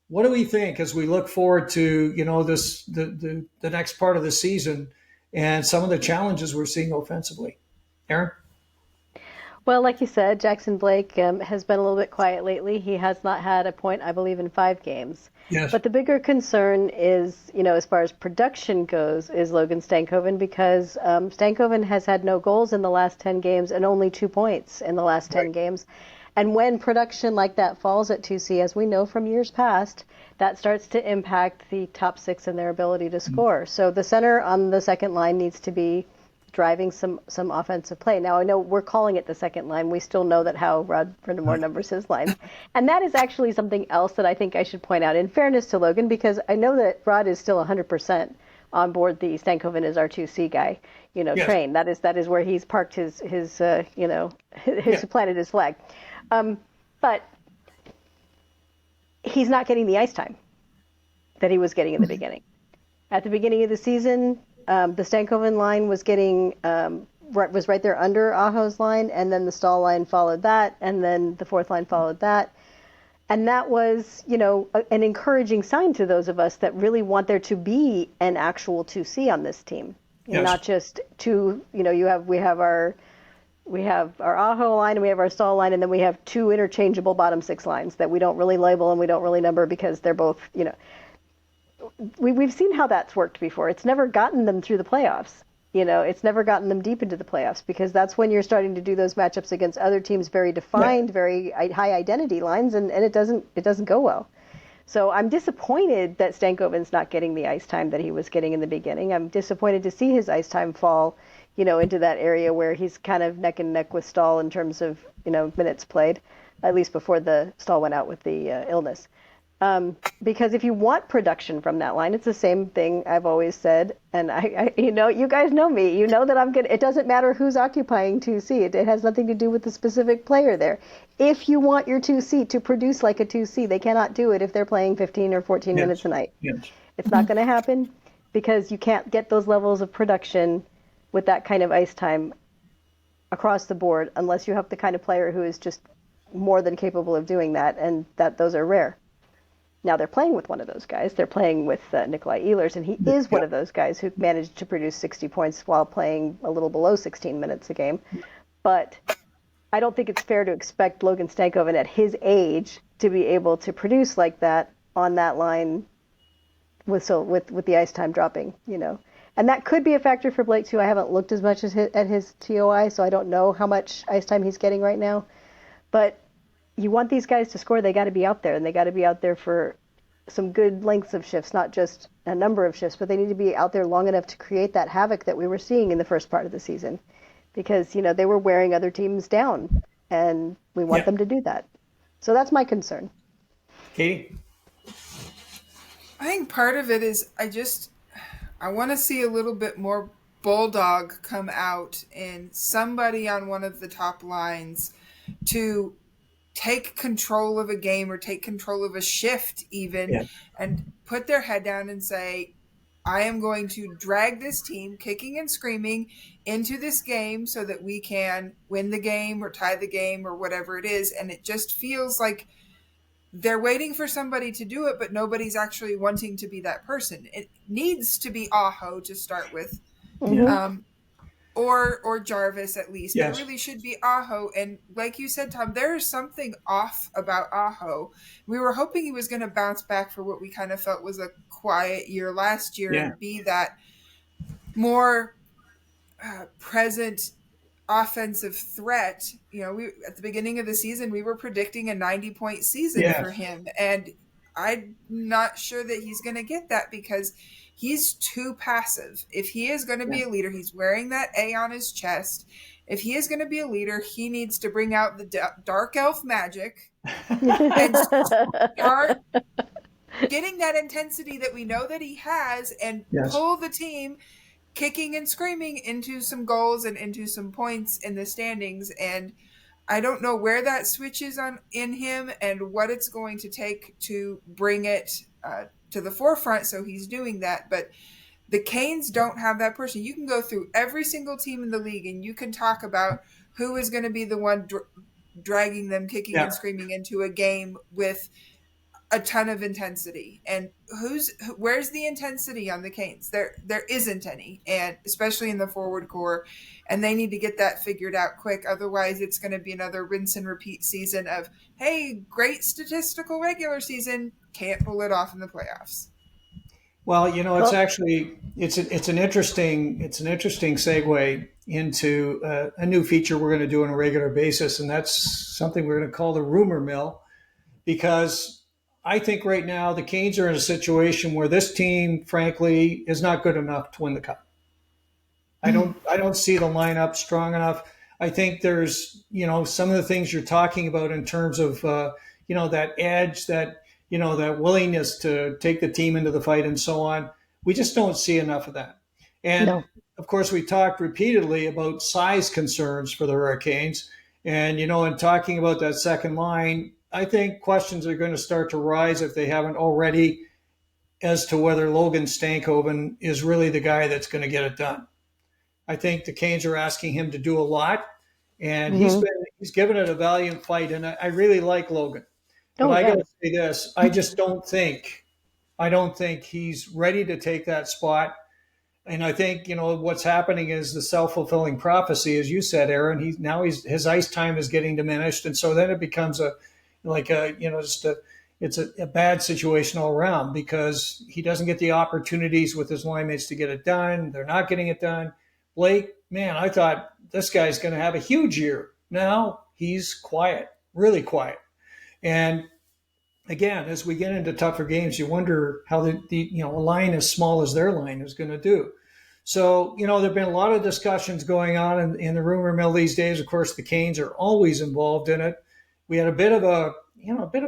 What do we think as we look forward to, you know, the next part of the season and some of the challenges we're seeing offensively? Aaron? Well, like you said, Jackson Blake has been a little bit quiet lately. He has not had a point, I believe, in 5 games. Yes. But the bigger concern is, you know, as far as production goes, is Logan Stankoven, because Stankoven has had no goals in the last 10 games and only 2 points in the last 10 games. And when production like that falls at 2C, as we know from years past, that starts to impact the top 6 and their ability to score. So the center on the second line needs to be driving some offensive play. Now I know we're calling it the second line. We still know that how Rod Brind'Amour numbers his lines, and that is actually something else that I think I should point out. In fairness to Logan, because I know that Rod is still 100% on board the Stankoven is our 2C guy, Yes. train. That is where he's parked his planted his flag. But he's not getting the ice time that he was getting in the beginning. At the beginning of the season, the Stankoven line was getting was right there under Aho's line, and then the Staal line followed that, and then the fourth line followed that. And that was, an encouraging sign to those of us that really want there to be an actual 2C on this team, Yes. not just two. We have our Aho line and we have our Staal line, and then we have two interchangeable bottom six lines that we don't really label and we don't really number because they're both, we've seen how that's worked before. It's never gotten them through the playoffs. It's never gotten them deep into the playoffs because that's when you're starting to do those matchups against other teams, very defined, very high identity lines, and it doesn't go well. So I'm disappointed that Stankoven's not getting the ice time that he was getting in the beginning. I'm disappointed to see his ice time fall, into that area where he's kind of neck and neck with Staal in terms of, minutes played, at least before the Staal went out with the illness. Because if you want production from that line, it's the same thing I've always said. And you guys know me. You know that I'm good. It doesn't matter who's occupying 2C. It has nothing to do with the specific player there. If you want your 2C to produce like a 2C, they cannot do it if they're playing 15 or 14 minutes a night. Yes. It's not going to happen because you can't get those levels of production with that kind of ice time across the board unless you have the kind of player who is just more than capable of doing that, and those are rare. Now they're playing with one of those guys. They're playing with Nikolai Ehlers, and he is one of those guys who managed to produce 60 points while playing a little below 16 minutes a game. But I don't think it's fair to expect Logan Stankoven at his age to be able to produce like that on that line with the ice time dropping, And that could be a factor for Blake too. I haven't looked as much at his TOI, so I don't know how much ice time he's getting right now. But you want these guys to score, they got to be out there, and they got to be out there for some good lengths of shifts, not just a number of shifts, but they need to be out there long enough to create that havoc that we were seeing in the first part of the season, because they were wearing other teams down, and we want them to do that. So that's my concern. Katie? I think part of it is I want to see a little bit more bulldog come out in somebody on one of the top lines to take control of a game or take control of a shift even, and put their head down and say, I am going to drag this team kicking and screaming into this game so that we can win the game or tie the game or whatever it is. And it just feels like they're waiting for somebody to do it, but nobody's actually wanting to be that person. It needs to be Aho to start with. Or Jarvis at least. Yes. It really should be Aho. And like you said, Tom, there is something off about Aho. We were hoping he was going to bounce back for what we kind of felt was a quiet year last year and be that more present offensive threat. We at the beginning of the season, we were predicting a 90-point season for him. And I'm not sure that he's going to get that because he's too passive. If he is going to be a leader, he's wearing that A on his chest. If he is going to be a leader, he needs to bring out the dark elf magic and start getting that intensity that we know that he has and pull the team kicking and screaming into some goals and into some points in the standings. And I don't know where that switch is in him and what it's going to take to bring it to the forefront. So he's doing that. But the Canes don't have that person. You can go through every single team in the league and you can talk about who is going to be the one dragging them kicking and screaming into a game with a ton of intensity. And where's the intensity on the Canes? There isn't any, and especially in the forward core, and they need to get that figured out quick. Otherwise it's going to be another rinse and repeat season of, hey, great statistical regular season, can't pull it off in the playoffs. Well, it's actually it's an interesting segue into a new feature we're going to do on a regular basis, and that's something we're going to call the rumor mill, because I think right now the Canes are in a situation where this team, frankly, is not good enough to win the cup. I don't see the lineup strong enough. I think there's, some of the things you're talking about in terms of, that edge, that willingness to take the team into the fight and so on. We just don't see enough of that. And No. of course, we talked repeatedly about size concerns for the Hurricanes. And, in talking about that second line, I think questions are going to start to rise if they haven't already as to whether Logan Stankoven is really the guy that's going to get it done. I think the Canes are asking him to do a lot, and Mm-hmm. he's given it a valiant fight, and I really like Logan. But Oh I got yeah. to say this: I don't think he's ready to take that spot. And I think what's happening is the self-fulfilling prophecy, as you said, Aaron. His ice time is getting diminished, and so then it becomes it's a bad situation all around because he doesn't get the opportunities with his line mates to get it done. They're not getting it done. Blake, man, I thought this guy's going to have a huge year. Now he's quiet, really quiet, and again, as we get into tougher games, you wonder how a line as small as their line is going to do. So, there've been a lot of discussions going on in the rumor mill these days. Of course, the Canes are always involved in it. We had a bit of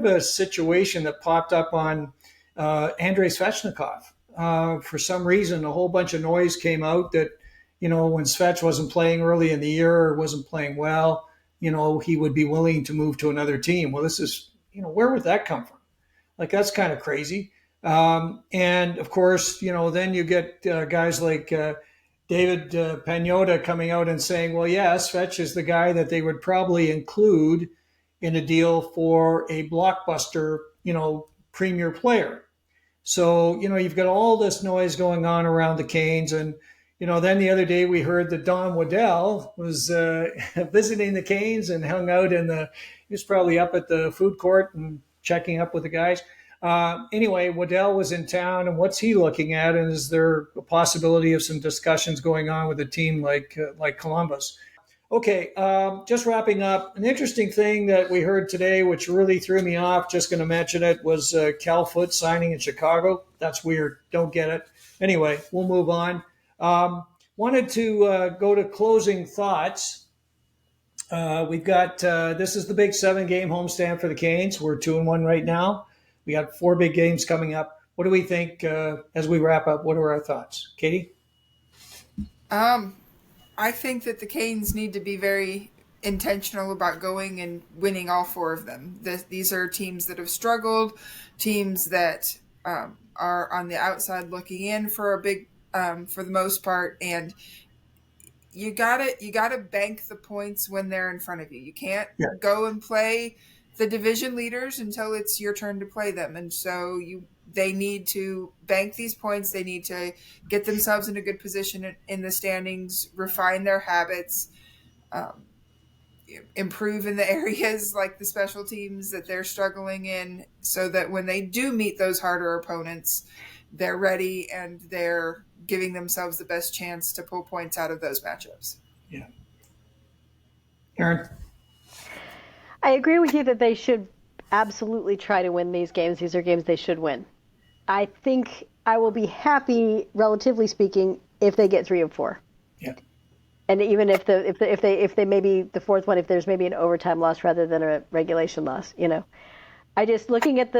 a situation that popped up on Andrei Svechnikov. For some reason, a whole bunch of noise came out that, when Svech wasn't playing early in the year or wasn't playing well, he would be willing to move to another team. Well, this is, where would that come from? Like, that's kind of crazy. And of course, then you get guys like David Pagnotta coming out and saying, well, yes, Svech is the guy that they would probably include in a deal for a blockbuster, premier player. So, you've got all this noise going on around the Canes. And, then the other day we heard that Don Waddell was visiting the Canes and hung out he was probably up at the food court and checking up with the guys. Anyway, Waddell was in town, and what's he looking at? And is there a possibility of some discussions going on with a team like Columbus? Okay, just wrapping up. An interesting thing that we heard today, which really threw me off, just going to mention it, was Cal Foote signing in Chicago. That's weird. Don't get it. Anyway, we'll move on. Wanted to go to closing thoughts. We've got this is the big 7-game homestand for the Canes. We're 2-1 right now. We got 4 big games coming up. What do we think as we wrap up? What are our thoughts, Katie? I think that the Canes need to be very intentional about going and winning all 4 of them. These are teams that have struggled, teams that are on the outside looking in for for the most part, and you gotta bank the points when they're in front of you. You can't go and play the division leaders until it's your turn to play them, and so they need to bank these points. They need to get themselves in a good position in the standings, refine their habits, improve in the areas like the special teams that they're struggling in, so that when they do meet those harder opponents, they're ready and they're giving themselves the best chance to pull points out of those matchups. Yeah. Aaron? I agree with you that they should absolutely try to win these games. These are games they should win. I think I will be happy, relatively speaking, if they get 3 of 4. Yeah. And even if they maybe the fourth one, if there's maybe an overtime loss rather than a regulation loss, I just looking at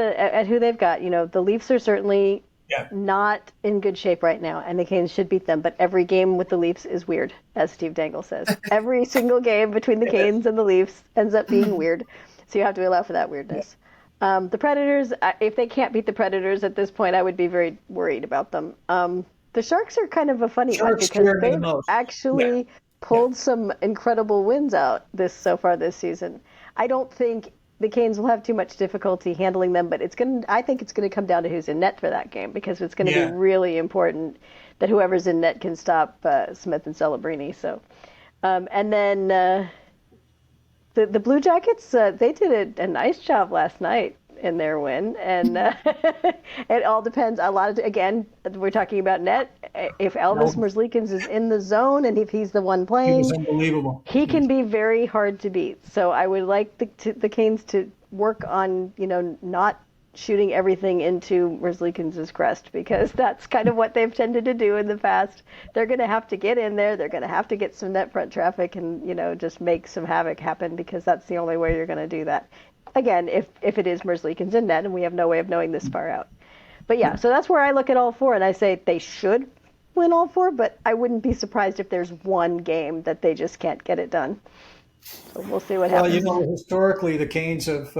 who they've got. The Leafs are certainly not in good shape right now, and the Canes should beat them. But every game with the Leafs is weird, as Steve Dangle says. Every single game between the Canes and the Leafs ends up being weird. So you have to allow for that weirdness. The Predators, if they can't beat the Predators at this point, I would be very worried about them. The Sharks are kind of a funny one because they've actually pulled some incredible wins out so far this season. I don't think the Canes will have too much difficulty handling them, but I think it's going to come down to who's in net for that game, because it's going to be really important that whoever's in net can stop Smith and Celebrini. So, and then the Blue Jackets, they did a nice job last night in their win, and it all depends again, we're talking about net. If Elvis Merzlikins is in the zone and if he's the one playing, He was unbelievable. He can be very hard to beat. So I would like the Canes to work on not shooting everything into Merzlikins' crest, because that's kind of what they've tended to do in the past. They're going to have to get in there. They're going to have to get some net front traffic and, just make some havoc happen, because that's the only way you're going to do that. Again, if it is Merzlikins in net, and we have no way of knowing this far out. But yeah, so that's where I look at all four, and I say they should win all four, but I wouldn't be surprised if there's one game that they just can't get it done. So we'll see what happens. Well, historically, the Canes have,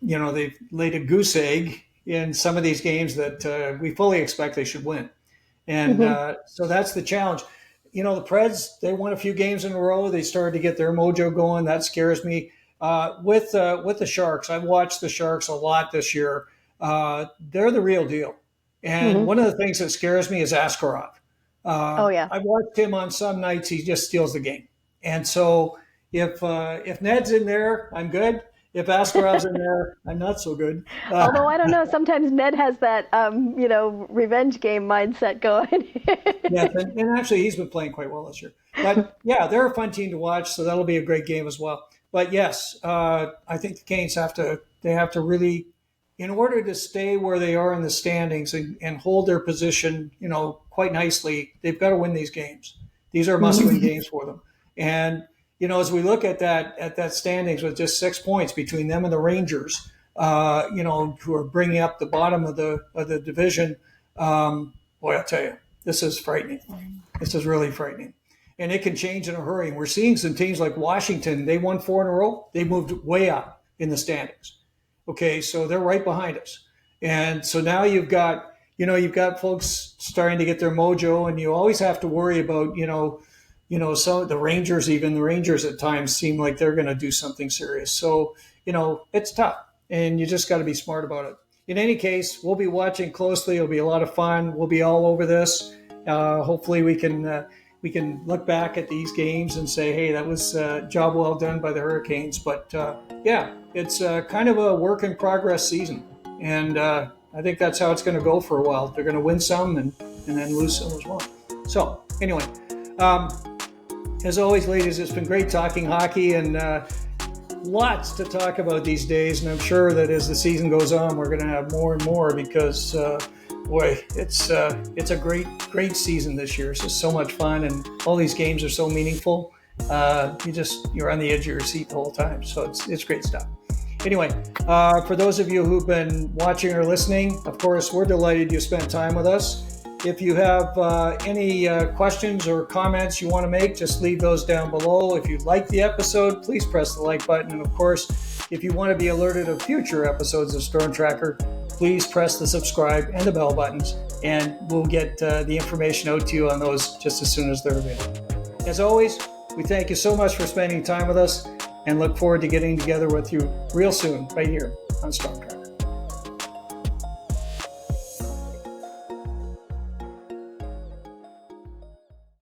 they've laid a goose egg in some of these games that we fully expect they should win. And so that's the challenge. The Preds, they won a few games in a row. They started to get their mojo going. That scares me. With the Sharks, I've watched the Sharks a lot this year. They're the real deal. And one of the things that scares me is Askarov. I've watched him on some nights. He just steals the game. And so if Ned's in there, I'm good. If Askarov's in there, I'm not so good. Although I don't know, sometimes Ned has that, revenge game mindset going. Yes, and actually he's been playing quite well this year. But yeah, they're a fun team to watch, so that'll be a great game as well. But yes, I think the Canes have to really, in order to stay where they are in the standings and hold their position, quite nicely, they've got to win these games. These are must-win games for them. And as we look at that standings with just 6 points between them and the Rangers, who are bringing up the bottom of the division, boy, I'll tell you, this is frightening. This is really frightening. And it can change in a hurry. And we're seeing some teams like Washington, they won 4 in a row. They moved way up in the standings. Okay, so they're right behind us. And so now you've got folks starting to get their mojo, and you always have to worry about, some of the Rangers at times seem like they're going to do something serious. So, it's tough, and you just got to be smart about it. In any case, we'll be watching closely. It'll be a lot of fun. We'll be all over this. Hopefully we can look back at these games and say, hey, that was a job well done by the Hurricanes. But it's kind of a work in progress season. And I think that's how it's going to go for a while. They're going to win some and then lose some as well. So anyway, as always, ladies, it's been great talking hockey, and lots to talk about these days. And I'm sure that as the season goes on, we're going to have more and more, because boy, it's a great season this year. It's just so much fun, and all these games are so meaningful. You're on the edge of your seat the whole time. So it's great stuff. Anyway, for those of you who've been watching or listening, of course, we're delighted you spent time with us. If you have any questions or comments you want to make, just leave those down below. If you like the episode, please press the like button. And of course, if you want to be alerted of future episodes of Storm Tracker, please press the subscribe and the bell buttons, and we'll get the information out to you on those just as soon as they're available. As always, we thank you so much for spending time with us, and look forward to getting together with you real soon right here on Storm Tracker.